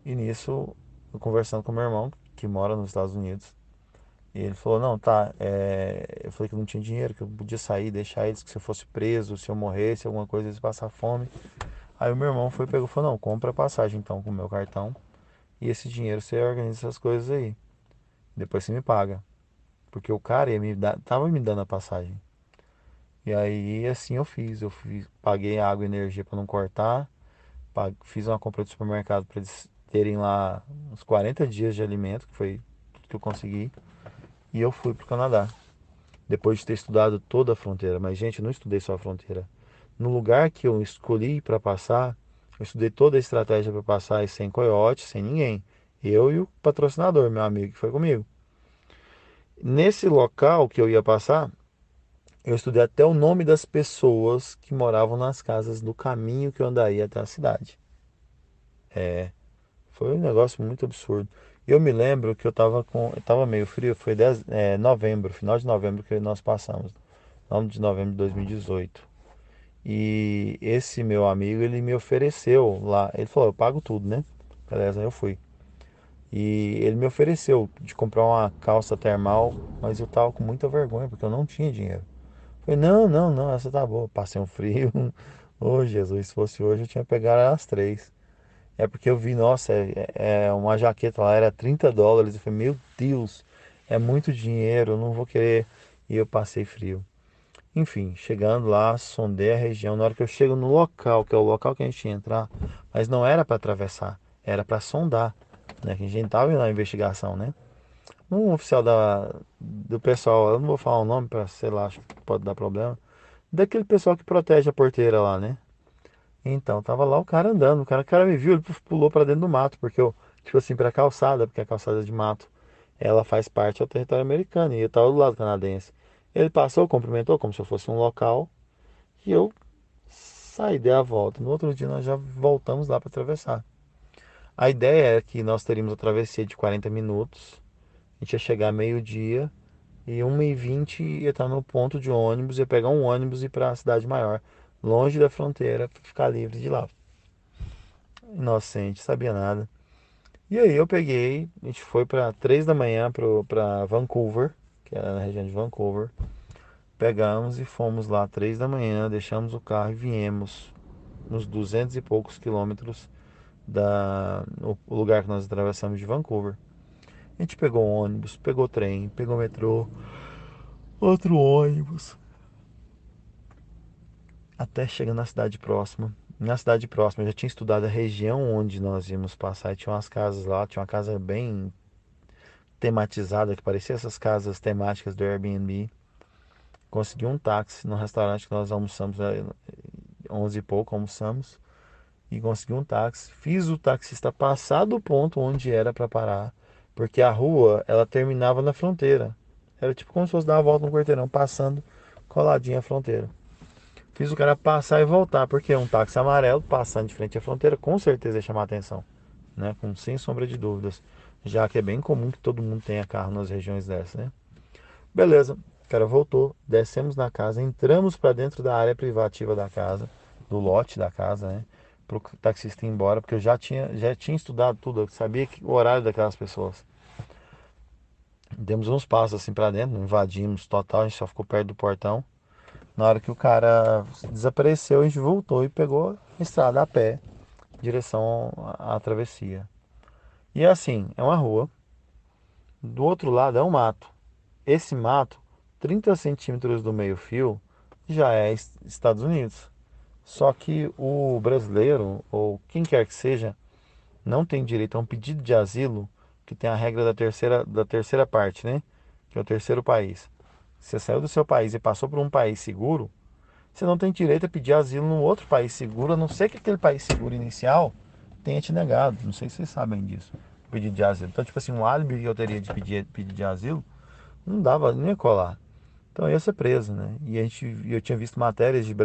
E nisso, eu conversando com meu irmão, que mora nos Estados Unidos, e ele falou, não, tá, eu falei que eu não tinha dinheiro, que eu podia sair, deixar eles, que se eu fosse preso, se eu morresse, alguma coisa, eles passar fome. Aí o meu irmão foi, pegou e falou, não, compra a passagem então com o meu cartão, e esse dinheiro você organiza essas coisas aí. Depois você me paga. Porque o cara tava me dando a passagem. E aí assim paguei água e energia para não cortar, fiz uma compra de supermercado para eles terem lá uns 40 dias de alimento, que foi tudo que eu consegui, e eu fui pro Canadá. Depois de ter estudado toda a fronteira, mas gente, eu não estudei só a fronteira. No lugar que eu escolhi para passar, eu estudei toda a estratégia para passar e sem coiote, sem ninguém. Eu e o patrocinador, meu amigo, que foi comigo. Nesse local que eu ia passar, eu estudei até o nome das pessoas que moravam nas casas do caminho que eu andaria até a cidade. Foi um negócio muito absurdo. E eu me lembro que eu tava meio frio, foi novembro, final de novembro que nós passamos. 9 de novembro de 2018. E esse meu amigo, ele me ofereceu lá, ele falou, eu pago tudo, né? Beleza, aí eu fui. E ele me ofereceu de comprar uma calça termal, mas eu tava com muita vergonha, porque eu não tinha dinheiro. Falei, não, não, não, essa tá boa. Passei um frio. Ô, Jesus, se fosse hoje eu tinha pegado as três. É porque eu vi, nossa, uma jaqueta lá era US$ 30. Eu falei, meu Deus, é muito dinheiro, eu não vou querer. E eu passei frio. Enfim, chegando lá, sondei a região. Na hora que eu chego no local, que é o local que a gente ia entrar, mas não era para atravessar, era para sondar, né? Que a gente tava na investigação, né? Um oficial do pessoal, eu não vou falar o nome para, sei lá, acho que pode dar problema. Daquele pessoal que protege a porteira lá, né? Então, tava lá o cara andando. O cara me viu, ele pulou pra dentro do mato, porque eu, tipo assim, pra calçada, porque a calçada de mato, ela faz parte do território americano, e eu tava do lado canadense. Ele passou, cumprimentou como se eu fosse um local, e eu saí, dei a volta. No outro dia nós já voltamos lá para atravessar. A ideia é que nós teríamos a travessia de 40 minutos, a gente ia chegar meio-dia, e 1h20 ia estar no ponto de ônibus, ia pegar um ônibus e ir para a cidade maior, longe da fronteira, para ficar livre de lá. Inocente, sabia nada. E aí eu peguei, a gente foi para 3 da manhã para Vancouver, que era na região de Vancouver. Pegamos e fomos lá 3 da manhã, deixamos o carro e viemos uns 200 e poucos quilômetros o lugar que nós atravessamos de Vancouver. A gente pegou ônibus, pegou trem, pegou metrô, outro ônibus, até chegar na cidade próxima. Na cidade próxima eu já tinha estudado a região onde nós íamos passar e tinha umas casas lá, tinha uma casa bem tematizada que parecia essas casas temáticas do Airbnb. Consegui um táxi no restaurante que nós almoçamos, 11 e pouco almoçamos, e consegui um táxi. Fiz o taxista passar do ponto onde era para parar, porque a rua ela terminava na fronteira. Era tipo como se fosse dar uma volta no quarteirão, passando coladinha a fronteira. Fiz o cara passar e voltar, porque um táxi amarelo passando de frente à fronteira com certeza ia chamar a atenção, né? Sem sombra de dúvidas, já que é bem comum que todo mundo tenha carro nas regiões dessas, né? Beleza, o cara voltou, descemos na casa, entramos para dentro da área privativa da casa, do lote da casa, né? Pro taxista ir embora, porque eu já tinha estudado tudo, eu sabia o horário daquelas pessoas. Demos uns passos assim para dentro, não invadimos total, a gente só ficou perto do portão. Na hora que o cara desapareceu, a gente voltou e pegou a estrada a pé, em direção à travessia. E assim, é uma rua, do outro lado é um mato. Esse mato, 30 centímetros do meio-fio, já é Estados Unidos. Só que o brasileiro, ou quem quer que seja, não tem direito a um pedido de asilo, que tem a regra da terceira parte, né? Que é o terceiro país. Você saiu do seu país e passou por um país seguro, você não tem direito a pedir asilo num outro país seguro, a não ser que aquele país seguro inicial tenha te negado. Não sei se vocês sabem disso. Pedido de asilo. Então, tipo assim, um álibi que eu teria de pedir de asilo, não dava, não ia colar. Então eu ia ser preso, né? Eu tinha visto matérias de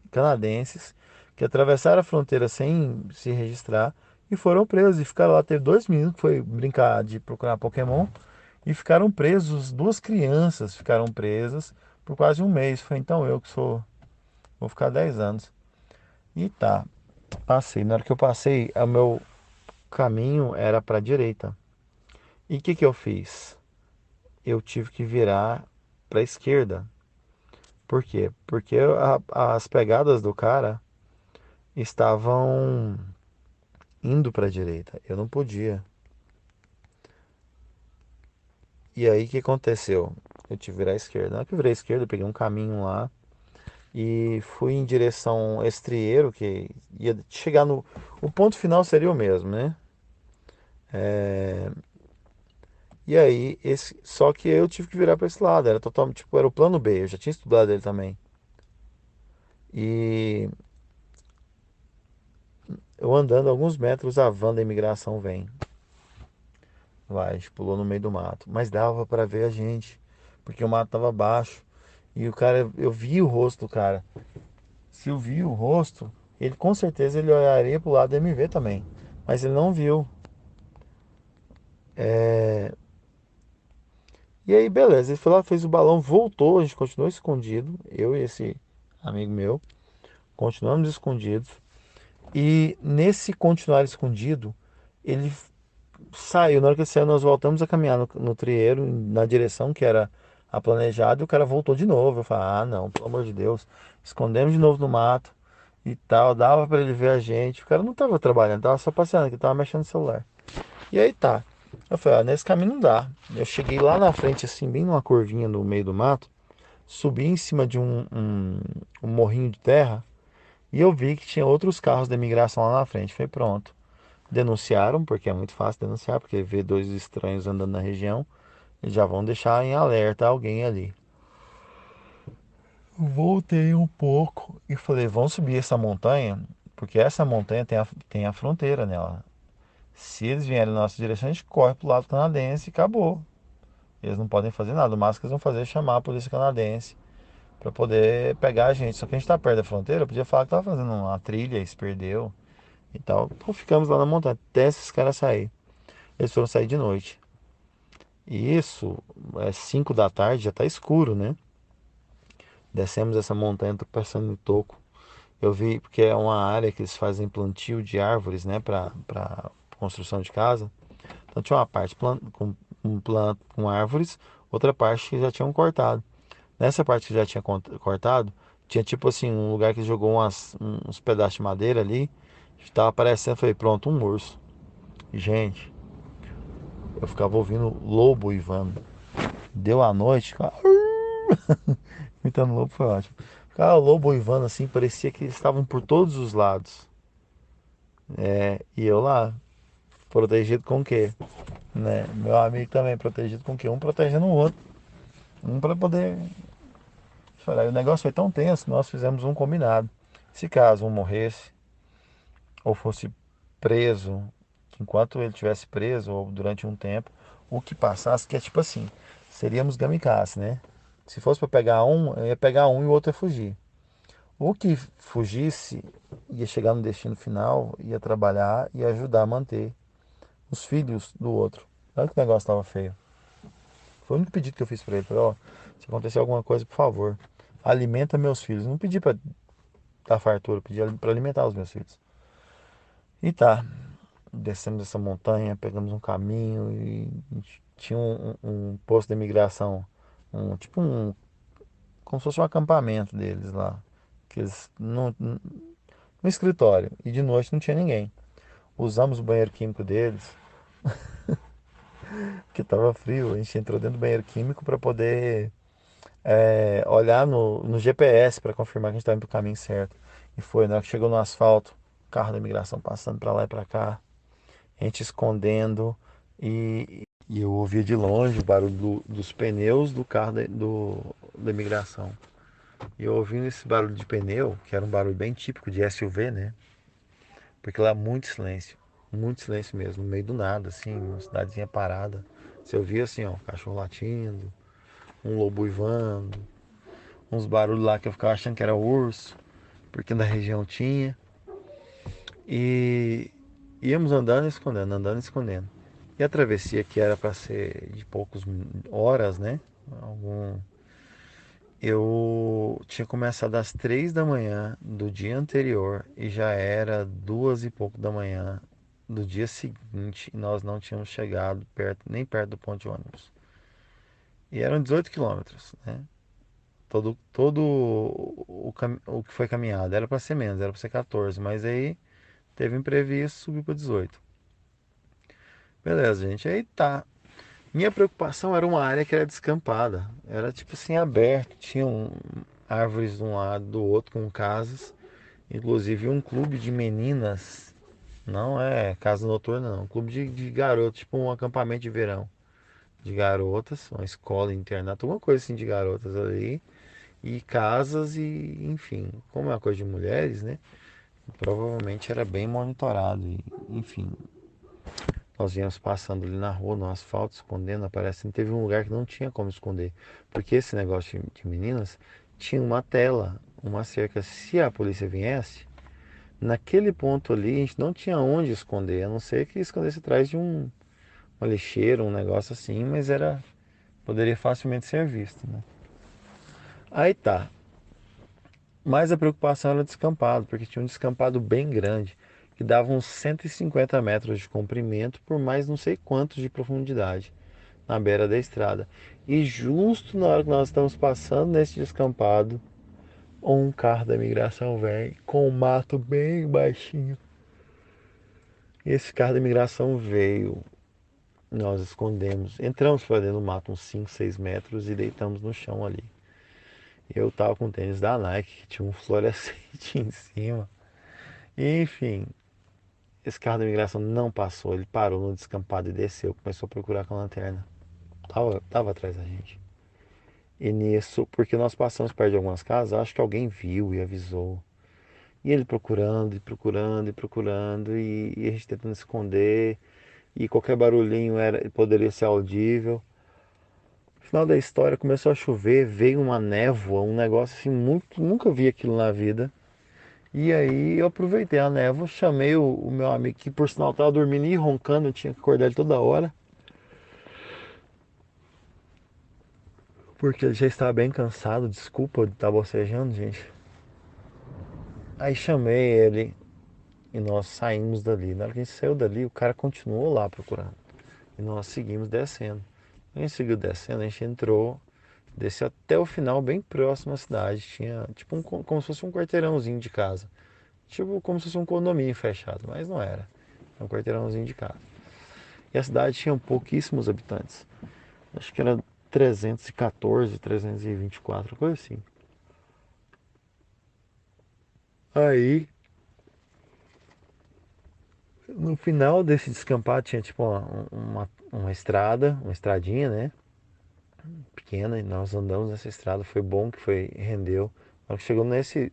canadenses que atravessaram a fronteira sem se registrar e foram presos e ficaram lá. Teve 2 meninos que foi brincar de procurar Pokémon e ficaram presos. Duas crianças ficaram presas por quase um mês. Foi então eu que sou Vou ficar 10 anos. E tá, passei. Na hora que eu passei, o meu caminho era para a direita. E o que que eu fiz? Eu tive que virar para a esquerda. Por quê? Porque as pegadas do cara estavam indo para a direita. Eu não podia. E aí o que aconteceu? Eu tive que virar à esquerda. Na hora que eu virei à esquerda, eu peguei um caminho lá e fui em direção a Estrieiro, que ia chegar no. O ponto final seria o mesmo, né? E aí, só que eu tive que virar para esse lado. Era totalmente, tipo, era o plano B. Eu já tinha estudado ele também. E eu andando alguns metros, a van da imigração vem. Vai, a gente pulou no meio do mato. Mas dava para ver a gente, porque o mato tava baixo. E o cara, eu vi o rosto do cara. Se eu vi o rosto, ele com certeza ele olharia pro lado do MV também. Mas ele não viu. E aí, beleza, ele foi lá, fez o balão, voltou, a gente continuou escondido. Eu e esse amigo meu, continuamos escondidos. E nesse continuar escondido, ele saiu. Na hora que ele saiu, nós voltamos a caminhar no trieiro, na direção que era a planejada, e o cara voltou de novo. Eu falei, ah, não, pelo amor de Deus. Escondemos de novo no mato e tal. Dava pra ele ver a gente. O cara não tava trabalhando, tava só passeando, que tava mexendo no celular. E aí tá. Eu falei, ah, nesse caminho não dá. Eu cheguei lá na frente, assim, bem numa curvinha no meio do mato, subi em cima de um morrinho de terra e eu vi que tinha outros carros da imigração lá na frente. Falei, pronto. Denunciaram, porque é muito fácil denunciar, porque vê dois estranhos andando na região, eles já vão deixar em alerta alguém ali. Voltei um pouco e falei, vamos subir essa montanha, porque essa montanha tem a fronteira nela. Se eles vierem na nossa direção, a gente corre pro lado canadense e acabou. Eles não podem fazer nada. O máximo que eles vão fazer é chamar a polícia canadense para poder pegar a gente. Só que a gente tá perto da fronteira, eu podia falar que tava fazendo uma trilha e se perdeu e tal. Então ficamos lá na montanha até esses caras sair. Eles foram sair de noite. E isso é 5 da tarde, já tá escuro, né? Descemos essa montanha, tô passando no toco. Eu vi, porque é uma área que eles fazem plantio de árvores, né, para construção de casa. Então tinha uma parte com árvores, outra parte que já tinham cortado. Nessa parte que já tinha cortado, tinha tipo assim, um lugar que jogou uns pedaços de madeira ali. Estava aparecendo, falei, pronto, um urso. Gente, eu ficava ouvindo lobo uivando. Deu a noite, ficava... imitando lobo foi ótimo. Ficava lobo uivando assim, parecia que eles estavam por todos os lados. E eu lá, protegido com o quê? Né? Meu amigo também protegido com o quê? Um protegendo o outro. Um para poder chorar. E o negócio foi tão tenso que nós fizemos um combinado. Se caso um morresse ou fosse preso, que enquanto ele tivesse preso ou durante um tempo, o que passasse, que é tipo assim, seríamos kamikaze, né? Se fosse para pegar um, eu ia pegar um e o outro ia fugir. O que fugisse ia chegar no destino final, ia trabalhar e ajudar a manter os filhos do outro. Olha que o negócio estava feio. Foi o único pedido que eu fiz para ele. Falei, ó, se acontecer alguma coisa, por favor, alimenta meus filhos. Não pedi para dar fartura, pedi para alimentar os meus filhos. E tá, descemos essa montanha, pegamos um caminho e tinha um posto de imigração, tipo como se fosse um acampamento deles lá, que eles no escritório. E de noite não tinha ninguém. Usamos o banheiro químico deles, que estava frio. A gente entrou dentro do banheiro químico para poder olhar no GPS para confirmar que a gente estava indo pro caminho certo. E foi, na hora que chegou no asfalto, o carro da imigração passando para lá e para cá, a gente escondendo e eu ouvia de longe o barulho dos pneus do carro da imigração. E eu ouvindo esse barulho de pneu, que era um barulho bem típico de SUV, né? Porque lá é muito silêncio mesmo, no meio do nada, assim, uma cidadezinha parada. Você ouvia assim, ó, cachorro latindo, um lobo uivando, uns barulhos lá que eu ficava achando que era urso, porque na região tinha. E íamos andando e escondendo. E a travessia que era para ser de poucas horas, né? Algum... Eu tinha começado às 3 da manhã do dia anterior e já era 2 e pouco da manhã do dia seguinte e nós não tínhamos chegado perto, nem perto do ponto de ônibus. E eram 18 quilômetros, né? Todo o que foi caminhado era para ser menos, era para ser 14, mas aí teve imprevisto, subiu para 18. Beleza, gente. Aí tá. Minha preocupação era uma área que era descampada. Era tipo assim, aberto. Tinham árvores de um lado, do outro, com casas. Inclusive um clube de meninas. Não é casa noturna, não. Um clube de garotos, tipo um acampamento de verão. De garotas, uma escola, internato, alguma coisa assim de garotas ali. E casas e, enfim, como é uma coisa de mulheres, né? Provavelmente era bem monitorado. E, enfim, nós íamos passando ali na rua, no asfalto, escondendo, aparece. Teve um lugar que não tinha como esconder. Porque esse negócio de meninas tinha uma tela, uma cerca. Se a polícia viesse, naquele ponto ali a gente não tinha onde esconder, a não ser que escondesse atrás de uma lixeira, um negócio assim, mas era. Poderia facilmente ser visto, né? Aí tá. Mas a preocupação era o descampado, porque tinha um descampado bem grande, que dava uns 150 metros de comprimento por mais não sei quantos de profundidade, na beira da estrada. E justo na hora que nós estamos passando nesse descampado, um carro da imigração vem com o mato bem baixinho. Esse carro da imigração veio, nós escondemos, entramos para dentro do mato uns 5, 6 metros e deitamos no chão ali. Eu tava com tênis da Nike, que tinha um fluorescente em cima. Enfim, esse carro da imigração não passou, ele parou no descampado e desceu, começou a procurar com a lanterna. Tava atrás da gente. E nisso, porque nós passamos perto de algumas casas, acho que alguém viu e avisou. E ele procurando, e procurando, e procurando, e a gente tentando esconder, e qualquer barulhinho poderia ser audível. No final da história começou a chover, veio uma névoa, um negócio assim, muito, nunca vi aquilo na vida. E aí eu aproveitei a névoa, chamei o meu amigo que por sinal estava dormindo e roncando, eu tinha que acordar ele toda hora, porque ele já estava bem cansado, desculpa de estar bocejando, gente. Aí chamei ele e nós saímos dali. Na hora que a gente saiu dali, o cara continuou lá procurando. E nós seguimos descendo. A gente seguiu descendo, a gente entrou, desceu até o final, bem próximo à cidade. Tinha tipo como se fosse um quarteirãozinho de casa. Tipo como se fosse um condomínio fechado, mas não era. Era um quarteirãozinho de casa. E a cidade tinha pouquíssimos habitantes. Acho que era 314, 324, coisa assim. Aí, no final desse descampado, tinha tipo uma estrada, uma estradinha, né? Pequena, e nós andamos nessa estrada. Foi bom que foi, rendeu. Na hora que chegou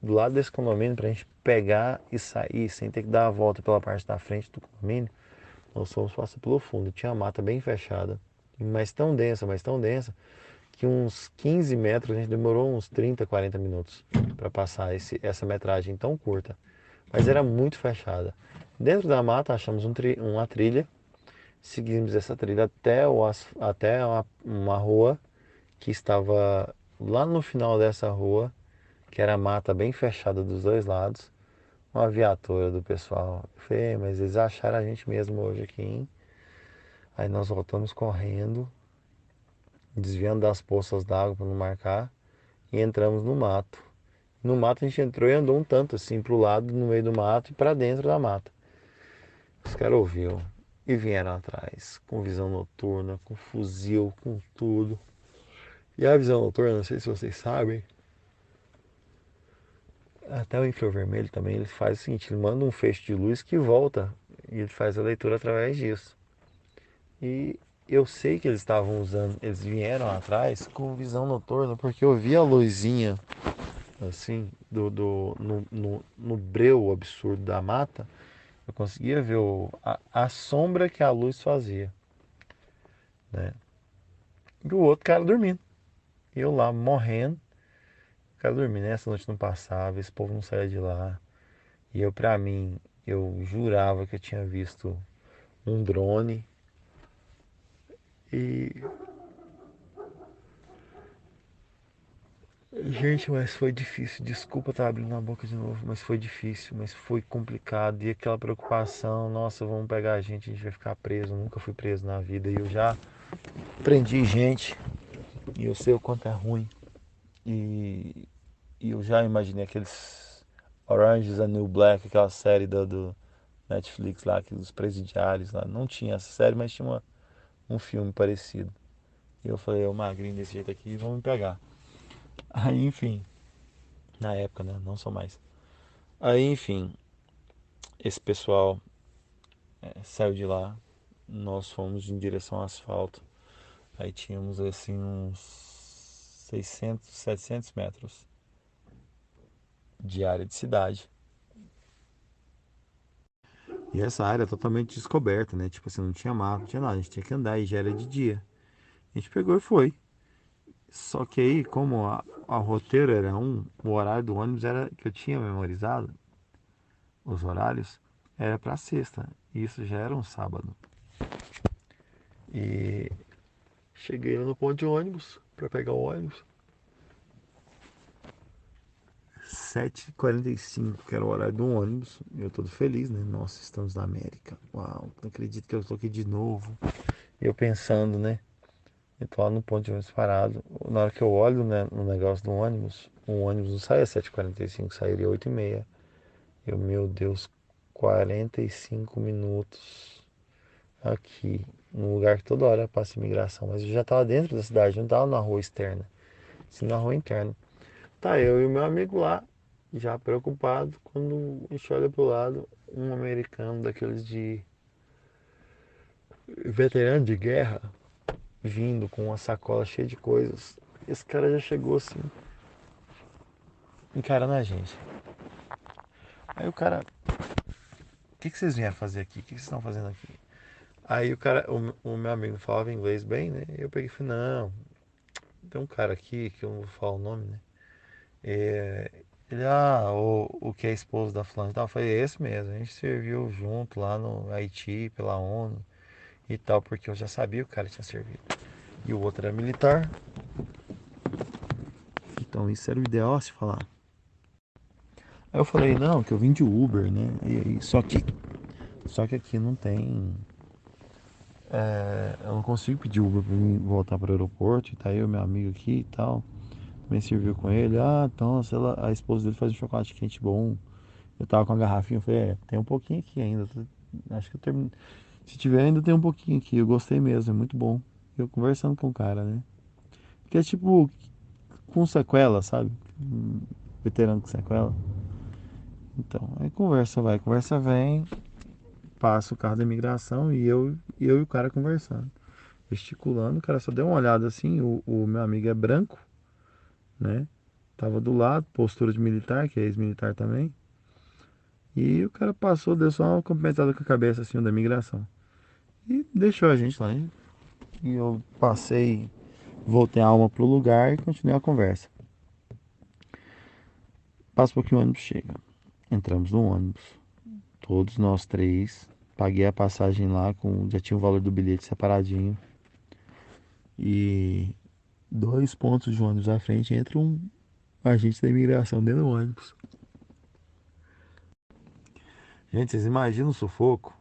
do lado desse condomínio, pra gente pegar e sair sem ter que dar a volta pela parte da frente do condomínio, nós fomos passar pelo fundo. Tinha uma mata bem fechada, mas tão densa, que uns 15 metros, a gente demorou uns 30, 40 minutos para passar essa metragem tão curta. Mas era muito fechada. Dentro da mata achamos uma trilha, seguimos essa trilha até uma rua que estava lá no final dessa rua, que era mata bem fechada dos dois lados. Uma viatura do pessoal. Eu falei, mas eles acharam a gente mesmo hoje aqui, hein? Aí nós voltamos correndo, desviando das poças d'água para não marcar, e entramos no mato. No mato a gente entrou e andou um tanto assim pro lado, no meio do mato e para dentro da mata. Os caras ouviram e vieram atrás, com visão noturna, com fuzil, com tudo. E a visão noturna, não sei se vocês sabem, até o infravermelho também, ele faz o seguinte, ele manda um feixe de luz que volta e ele faz a leitura através disso. E eu sei que eles estavam usando, eles vieram atrás com visão noturna porque eu vi a luzinha assim no breu absurdo da mata. Eu conseguia ver a sombra que a luz fazia, né? E o outro cara dormindo. E eu lá morrendo, o cara dormindo. Essa noite não passava, esse povo não saía de lá. E eu, pra mim, eu jurava que eu tinha visto um drone. E Gente, mas foi difícil. Desculpa estar abrindo a boca de novo, mas foi difícil, mas foi complicado. E aquela preocupação, nossa, vão pegar a gente vai ficar preso. Eu nunca fui preso na vida e eu já prendi gente e eu sei o quanto é ruim. E, e eu já imaginei aqueles Orange is the New Black, aquela série do Netflix lá, aqueles presidiários lá. Não tinha essa série, mas tinha um filme parecido. E eu falei, eu magrinho desse jeito aqui, vão me pegar. Aí, enfim, na época, né? Não sou mais. Aí, enfim, esse pessoal saiu de lá, nós fomos em direção ao asfalto. Aí tínhamos assim uns 600, 700 metros de área de cidade. E essa área é totalmente descoberta, né? Tipo assim, não tinha mapa, não tinha nada, a gente tinha que andar e já era de dia. A gente pegou e foi. Só que aí, como a roteiro era o horário do ônibus era que eu tinha memorizado, os horários, era pra sexta. E isso já era um sábado. E cheguei lá no ponto de ônibus pra pegar o ônibus. 7h45, que era o horário do ônibus. E eu todo feliz, né? Nossa, estamos na América. Uau, não acredito que eu tô aqui de novo. E eu pensando, né? Eu tô lá no ponto de ônibus parado. Na hora que eu olho, né, no negócio do ônibus, o ônibus não sai às 7h45, sairia 8h30. Eu, meu Deus, 45 minutos aqui, num lugar que toda hora passa imigração. Mas eu já tava dentro da cidade, não tava na rua externa, sim na rua interna. Tá, eu e o meu amigo lá, já preocupado, quando a gente olha pro lado, um americano daqueles de veterano de guerra, vindo com uma sacola cheia de coisas. Esse cara já chegou assim, encarando a gente. Aí o cara, o que vocês vieram fazer aqui? O que vocês estão fazendo aqui? Aí o cara, o meu amigo falava inglês bem, né? Eu peguei e falei, não, tem um cara aqui que eu não vou falar o nome, né? É, ele, o que é esposo da fulana e tal. Eu falei, é esse mesmo, a gente serviu junto lá no Haiti, pela ONU e tal, porque eu já sabia que o cara tinha servido. E o outro era militar, então isso era o ideal a se falar. Aí eu falei, não, que eu vim de Uber, né? Só que aqui não tem. Eu não consigo pedir Uber pra mim voltar para o aeroporto. E tá eu, meu amigo aqui e tal. Me serviu com ele. Ah, então, sei lá, a esposa dele faz um chocolate quente bom. Eu tava com a garrafinha, eu falei, tem um pouquinho aqui ainda. Acho que eu termino. Se tiver, ainda tem um pouquinho aqui. Eu gostei mesmo, é muito bom. Eu conversando com o cara, né? Porque é tipo com sequela, sabe? Veterano com sequela. Então, aí conversa vai, conversa vem. Passa o carro da imigração e eu e o cara conversando. Gesticulando, o cara só deu uma olhada assim. O meu amigo é branco, né? Tava do lado, postura de militar, que é ex-militar também. E o cara passou, deu só uma cumprimentada com a cabeça assim da imigração. E deixou a gente lá, hein? E eu passei, voltei a alma pro lugar e continuei a conversa. Passa um pouquinho o ônibus chega. Entramos no ônibus, todos nós três. Paguei a passagem lá, já tinha o valor do bilhete separadinho. E 2 pontos de ônibus à frente entra um agente da imigração dentro do ônibus. Gente, vocês imaginam o sufoco?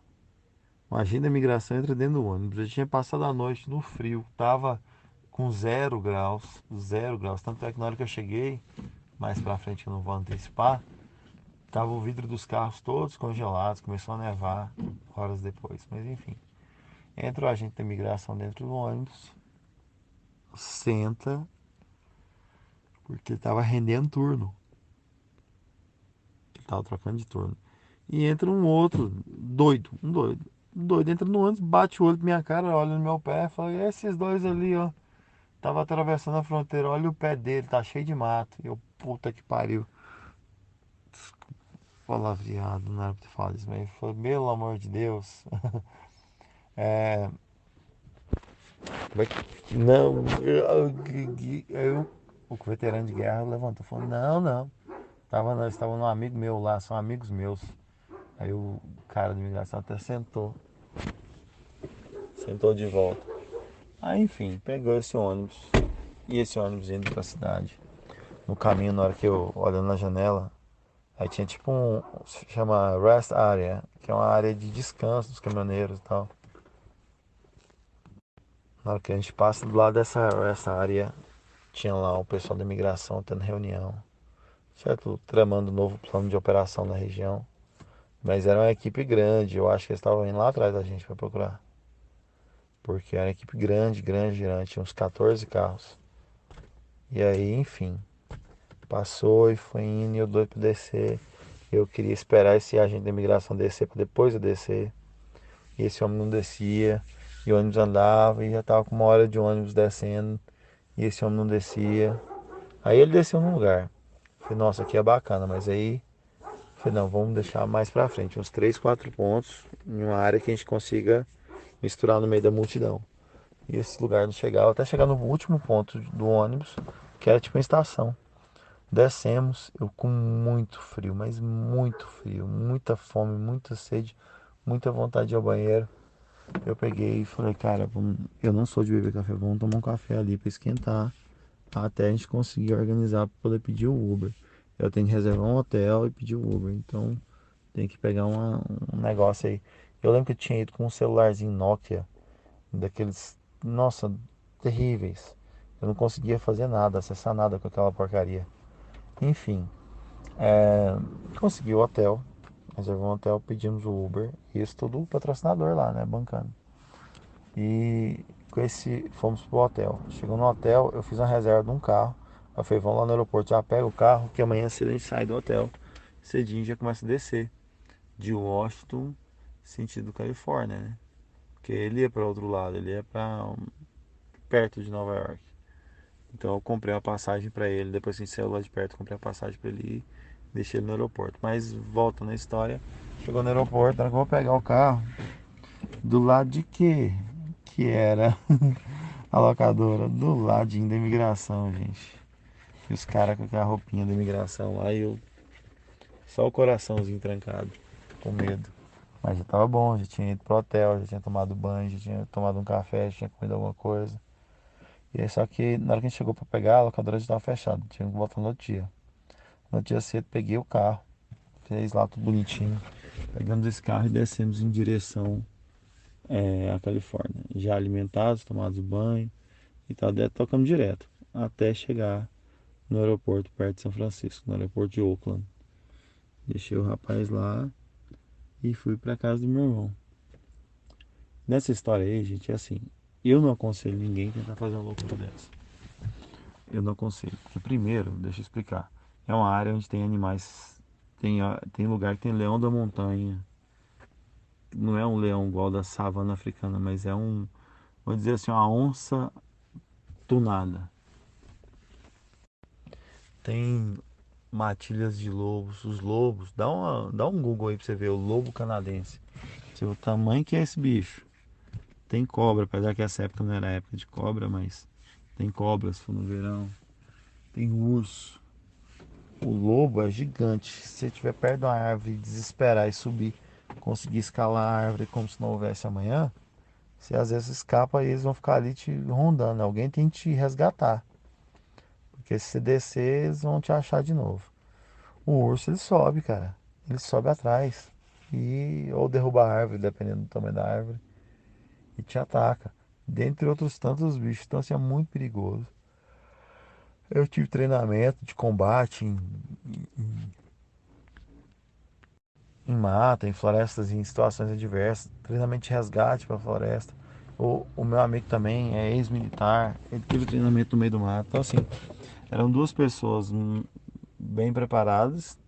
Um agente da imigração entra dentro do ônibus. Eu tinha passado a noite no frio, tava com 0 graus, 0 graus. Tanto é que na hora que eu cheguei, mais pra frente eu não vou antecipar, tava o vidro dos carros todos congelados, começou a nevar horas depois. Mas enfim, entra o agente da imigração dentro do ônibus, senta, porque ele tava rendendo turno. Ele tava trocando de turno. E entra um outro, doido, um doido. Um doido entra no ônibus, bate o olho pra minha cara, olha no meu pé, fala, esses dois ali, ó. Tava atravessando a fronteira, olha o pé dele, tá cheio de mato. E eu, puta que pariu. Palavreado, não era pra ter falado isso, mas foi, pelo amor de Deus. É. Não, o veterano de guerra levantou e falou: não, não. Nós estávamos um amigo meu lá, são amigos meus. Aí o cara da imigração até sentou de volta. Aí enfim, pegou esse ônibus. E esse ônibus indo pra cidade. no caminho, na hora que eu olhando na janela. Aí tinha tipo se chama Rest Area, que é uma área de descanso dos caminhoneiros e tal. Na hora que a gente passa do lado dessa área, tinha lá o pessoal da imigração tendo reunião, certo? Tramando um novo plano de operação na região. Mas era uma equipe grande, eu acho que eles estavam indo lá atrás da gente para procurar. Porque era uma equipe grande, grande, grande, tinha uns 14 carros. E aí, enfim, passou e foi indo, e eu doido pra descer. Eu queria esperar esse agente da imigração descer para depois eu descer. E esse homem não descia. E o ônibus andava e já tava com uma hora de ônibus descendo. E esse homem não descia. Aí ele desceu num lugar. Falei, nossa, aqui é bacana, mas aí falei, não, vamos deixar mais pra frente, uns 3 4 pontos em uma área que a gente consiga misturar no meio da multidão. E esse lugar não chegava, até chegar no último ponto do ônibus, que era tipo uma estação. Descemos, eu com muito frio, mas muito frio, muita fome, muita sede, muita vontade de ir ao banheiro. Eu peguei e falei, cara, eu não sou de beber café, vamos tomar um café ali pra esquentar, até a gente conseguir organizar para poder pedir o Uber. Eu tenho que reservar um hotel e pedir o Uber, então tem que pegar um negócio aí. Eu lembro que eu tinha ido com um celularzinho Nokia, daqueles, nossa, terríveis. Eu não conseguia fazer nada, acessar nada com aquela porcaria. Enfim, consegui o hotel, reservou um hotel, pedimos o Uber, isso tudo patrocinador lá, né, bancando. E com esse fomos pro hotel. Chegou no hotel, eu fiz uma reserva de um carro. Eu falei, vamos lá no aeroporto, já pega o carro, que amanhã cedo a gente sai do hotel. Cedinho já começa a descer de Washington, sentido Califórnia, né? Porque ele ia para outro lado, ele ia para perto de Nova York. Então eu comprei uma passagem para ele, depois que a gente saiu lá de perto, comprei a passagem para ele ir, deixei ele no aeroporto. Mas volta na história, chegou no aeroporto, na hora que eu vou pegar o carro, do lado de quê? Que era a locadora do ladinho da imigração, gente. E os caras com aquela roupinha da imigração lá e eu só o coraçãozinho trancado, com medo. Mas já tava bom, já tinha ido pro hotel, já tinha tomado banho, já tinha tomado um café, já tinha comido alguma coisa. E aí, só que na hora que a gente chegou pra pegar, a locadora já tava fechada, tinha que voltar no outro dia. No outro dia cedo peguei o carro, fez lá tudo bonitinho. Pegamos esse carro e descemos em direção à Califórnia. Já alimentados, tomados banho e tal, tocamos direto até chegar no aeroporto perto de São Francisco, no aeroporto de Oakland. Deixei o rapaz lá e fui para casa do meu irmão. Nessa história aí, gente, é assim, eu não aconselho ninguém a tentar fazer uma loucura dessa. Eu não aconselho, porque primeiro, deixa eu explicar, é uma área onde tem animais, tem lugar que tem leão da montanha, não é um leão igual da savana africana, mas é vou dizer assim, uma onça tunada. Tem matilhas de lobos, os lobos, dá um Google aí pra você ver, o lobo canadense. Você vê o tamanho que é esse bicho. Tem cobra, apesar que essa época não era época de cobra, mas tem cobra se for no verão. Tem urso. O lobo é gigante. Se você estiver perto de uma árvore e desesperar e subir, conseguir escalar a árvore como se não houvesse amanhã, você às vezes escapa e eles vão ficar ali te rondando. Alguém tem que te resgatar. Porque se você descer, eles vão te achar de novo. O urso ele sobe, cara. Ele sobe atrás. E ou derruba a árvore, dependendo do tamanho da árvore, e te ataca. Dentre outros tantos bichos. Então assim, é muito perigoso. Eu tive treinamento de combate em mata, em florestas, em situações adversas. Treinamento de resgate para a floresta. O meu amigo também é ex-militar. Ele teve treinamento no meio do mato. Então assim, eram duas pessoas bem preparadas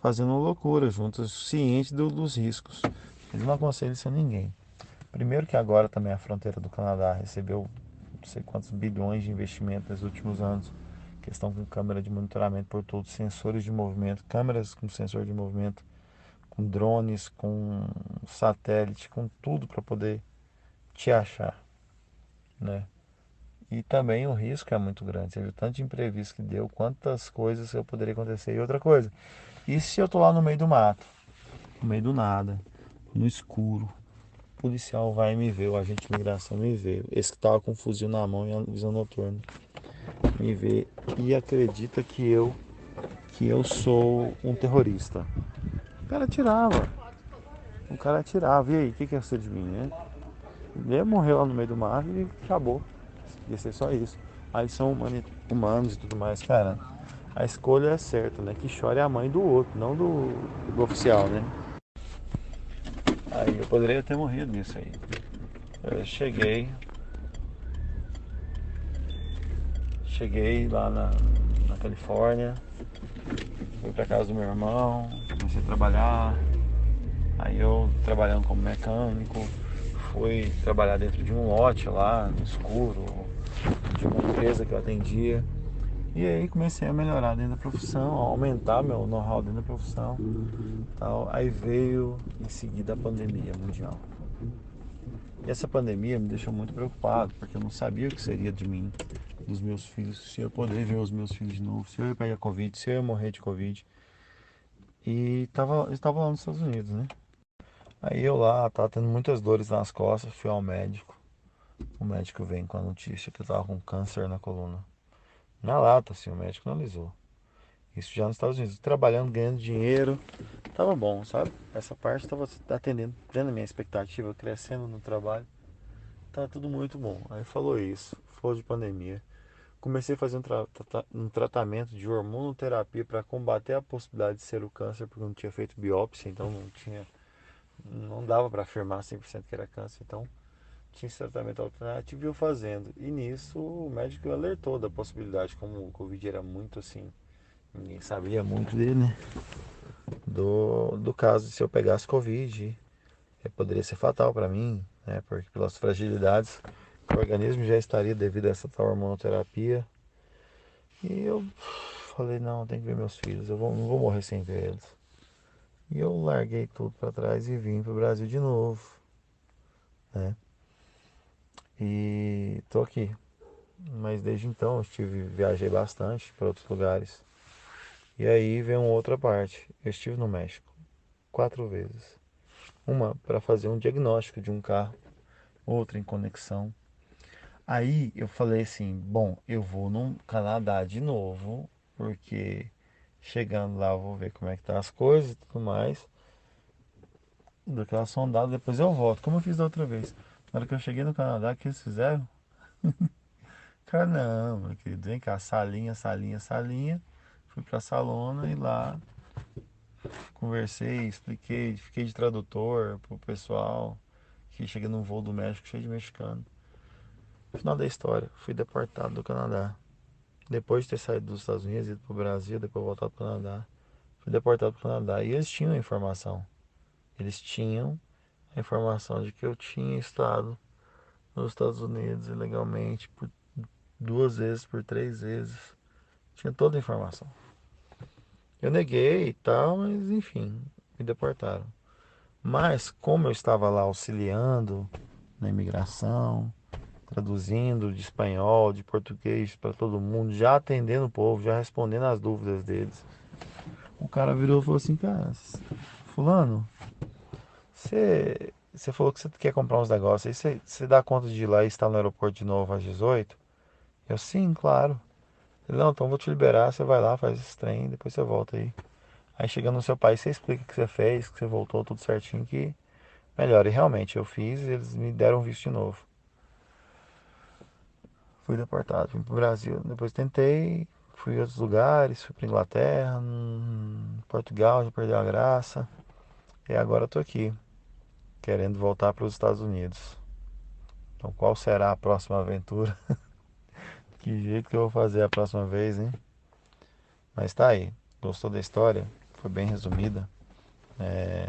fazendo uma loucura juntas, cientes dos riscos. Eles não aconselham isso a ninguém. Primeiro que agora também a fronteira do Canadá recebeu não sei quantos bilhões de investimento nos últimos anos. Questão com câmera de monitoramento por todos, sensores de movimento, câmeras com sensor de movimento, com drones, com satélite, com tudo para poder te achar, né? E também o risco é muito grande. Você viu tanto de imprevisto que deu, quantas coisas que poderia acontecer. E outra coisa, e se eu tô lá no meio do mato, no meio do nada, no escuro, o policial vai me ver, o agente de imigração me vê, esse que tava com um fuzil na mão e a visão noturna. me vê e acredita que eu sou um terrorista. O cara tirava, o cara tirava. E aí, o que é ser de mim, né? Ele morreu lá no meio do mar e acabou. Ia ser só isso. Aí são humanos e tudo mais, cara. A escolha é certa, né? Que chore a mãe do outro, não do oficial, né? Aí eu poderia ter morrido nisso aí. Eu cheguei lá na Califórnia, fui pra casa do meu irmão, comecei a trabalhar. Aí eu trabalhando como mecânico, fui trabalhar dentro de um lote lá, no escuro, de uma empresa que eu atendia. E aí comecei a melhorar dentro da profissão, a aumentar meu know-how dentro da profissão. Tal. Aí veio em seguida a pandemia mundial. E essa pandemia me deixou muito preocupado, porque eu não sabia o que seria de mim, dos meus filhos, se eu poder ver os meus filhos de novo, se eu ia pegar Covid, se eu ia morrer de Covid. E eu estava lá nos Estados Unidos, né? Aí eu lá, tava tendo muitas dores nas costas, fui ao médico. O médico veio com a notícia que eu tava com câncer na coluna. Na lata, assim, o médico analisou. Isso já nos Estados Unidos, trabalhando, ganhando dinheiro. Tava bom, sabe? Essa parte tava atendendo, dentro da minha expectativa, crescendo no trabalho. Tava tudo muito bom. Aí falou isso, falou de pandemia. Comecei a fazer um tratamento de hormonoterapia para combater a possibilidade de ser o câncer, porque eu não tinha feito biópsia, então não dava para afirmar 100% que era câncer. Então tinha esse tratamento alternativo e eu fazendo. E nisso o médico alertou da possibilidade, como o Covid era muito assim, ninguém sabia muito dele, né? Do caso de se eu pegasse Covid, poderia ser fatal para mim, né? Porque pelas fragilidades que o organismo já estaria devido a essa tal hormonoterapia. E eu falei, não, tem que ver meus filhos, não vou morrer sem ver eles. E eu larguei tudo para trás e vim pro Brasil de novo, né? E tô aqui. Mas desde então viajei bastante para outros lugares. E aí vem uma outra parte. Eu estive no México 4 vezes. Uma para fazer um diagnóstico de um carro, outra em conexão. Aí eu falei assim, bom, eu vou no Canadá de novo, porque chegando lá eu vou ver como é que tá as coisas e tudo mais. Daquela sondada, depois eu volto, como eu fiz da outra vez. Na hora que eu cheguei no Canadá, o que eles fizeram? Cara, não, meu querido, vem cá, salinha, salinha, salinha. Fui pra salona e lá conversei, expliquei, fiquei de tradutor pro pessoal que chega num voo do México cheio de mexicano. No final da história, fui deportado do Canadá. Depois de ter saído dos Estados Unidos, ido pro Brasil, depois voltado pro Canadá. Fui deportado pro Canadá. E eles tinham a informação. Eles tinham a informação de que eu tinha estado nos Estados Unidos ilegalmente por 2 vezes, por 3 vezes. Tinha toda a informação. Eu neguei e tal, mas enfim, me deportaram. Mas como eu estava lá auxiliando na imigração, traduzindo de espanhol, de português para todo mundo, já atendendo o povo, já respondendo as dúvidas deles. O cara virou e falou assim, cara, fulano, você falou que você quer comprar uns negócios, aí você dá conta de ir lá e estar no aeroporto de novo às 18? Eu, sim, claro. Ele, não, então vou te liberar, você vai lá, faz esse trem, depois você volta aí. Aí chegando no seu país, você explica o que você fez, que você voltou tudo certinho, que melhor. E realmente, eu fiz e eles me deram visto de novo. Fui deportado, vim pro Brasil. Depois tentei, fui em outros lugares, fui pra Inglaterra, Portugal, já perdeu a graça. E agora tô aqui, querendo voltar para os Estados Unidos. Então qual será a próxima aventura? Que jeito que eu vou fazer a próxima vez, hein? Mas tá aí. Gostou da história? Foi bem resumida.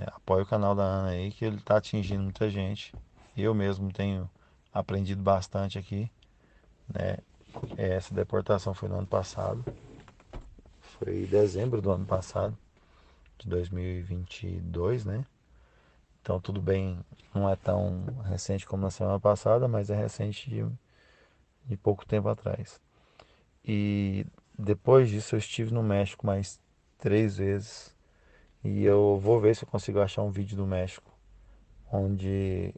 Apoie o canal da Ana aí, que ele tá atingindo muita gente. Eu mesmo tenho aprendido bastante aqui, né? Essa deportação foi no ano passado. Foi em dezembro do ano passado, de 2022, né? Então tudo bem, não é tão recente como na semana passada, mas é recente de pouco tempo atrás. E depois disso eu estive no México mais 3 vezes. E eu vou ver se eu consigo achar um vídeo do México, onde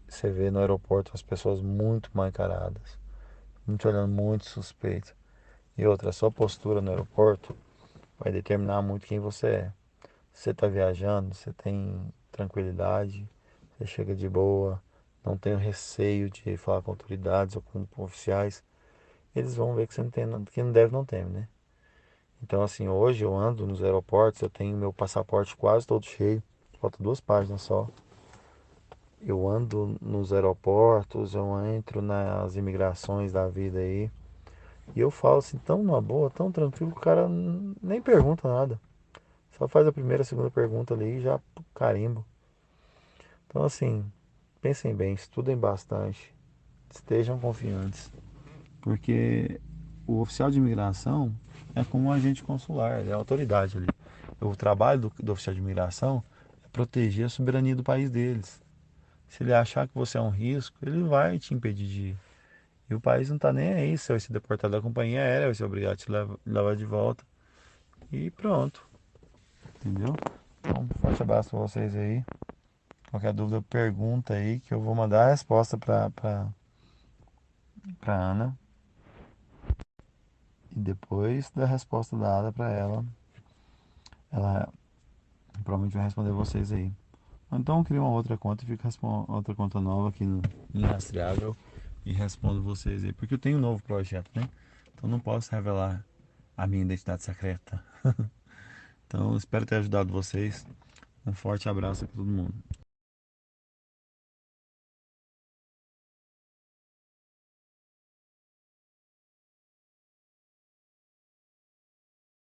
você vê no aeroporto as pessoas muito mal encaradas, muito olhando muito suspeito. E outra, a sua postura no aeroporto vai determinar muito quem você é. Se você está viajando, você tem tranquilidade, você chega de boa, não tem o receio de falar com autoridades ou com oficiais, eles vão ver que você não tem, que não deve, não teme, né? Então, assim, hoje eu ando nos aeroportos, eu tenho meu passaporte quase todo cheio, falta 2 páginas só. Eu ando nos aeroportos, eu entro nas imigrações da vida aí, e eu falo assim, tão numa boa, tão tranquilo, que o cara nem pergunta nada. Só faz a primeira, a segunda pergunta ali e já carimbo. Então, assim, pensem bem, estudem bastante, estejam confiantes, porque o oficial de imigração é como um agente consular, ele é a autoridade ali. O trabalho do oficial de imigração é proteger a soberania do país deles. Se ele achar que você é um risco, ele vai te impedir de ir. E o país não está nem aí, se vai ser deportado da companhia aérea, vai ser obrigado a te levar de volta. E pronto, entendeu? Então, um forte abraço para vocês aí. Qualquer dúvida, pergunta aí que eu vou mandar a resposta pra Ana. E depois da resposta dada pra ela, ela provavelmente vai responder vocês aí. Então cria uma outra conta e fica outra conta nova aqui no Rastreável e respondo vocês aí. Porque eu tenho um novo projeto, né? Então não posso revelar a minha identidade secreta. Então espero ter ajudado vocês. Um forte abraço para todo mundo.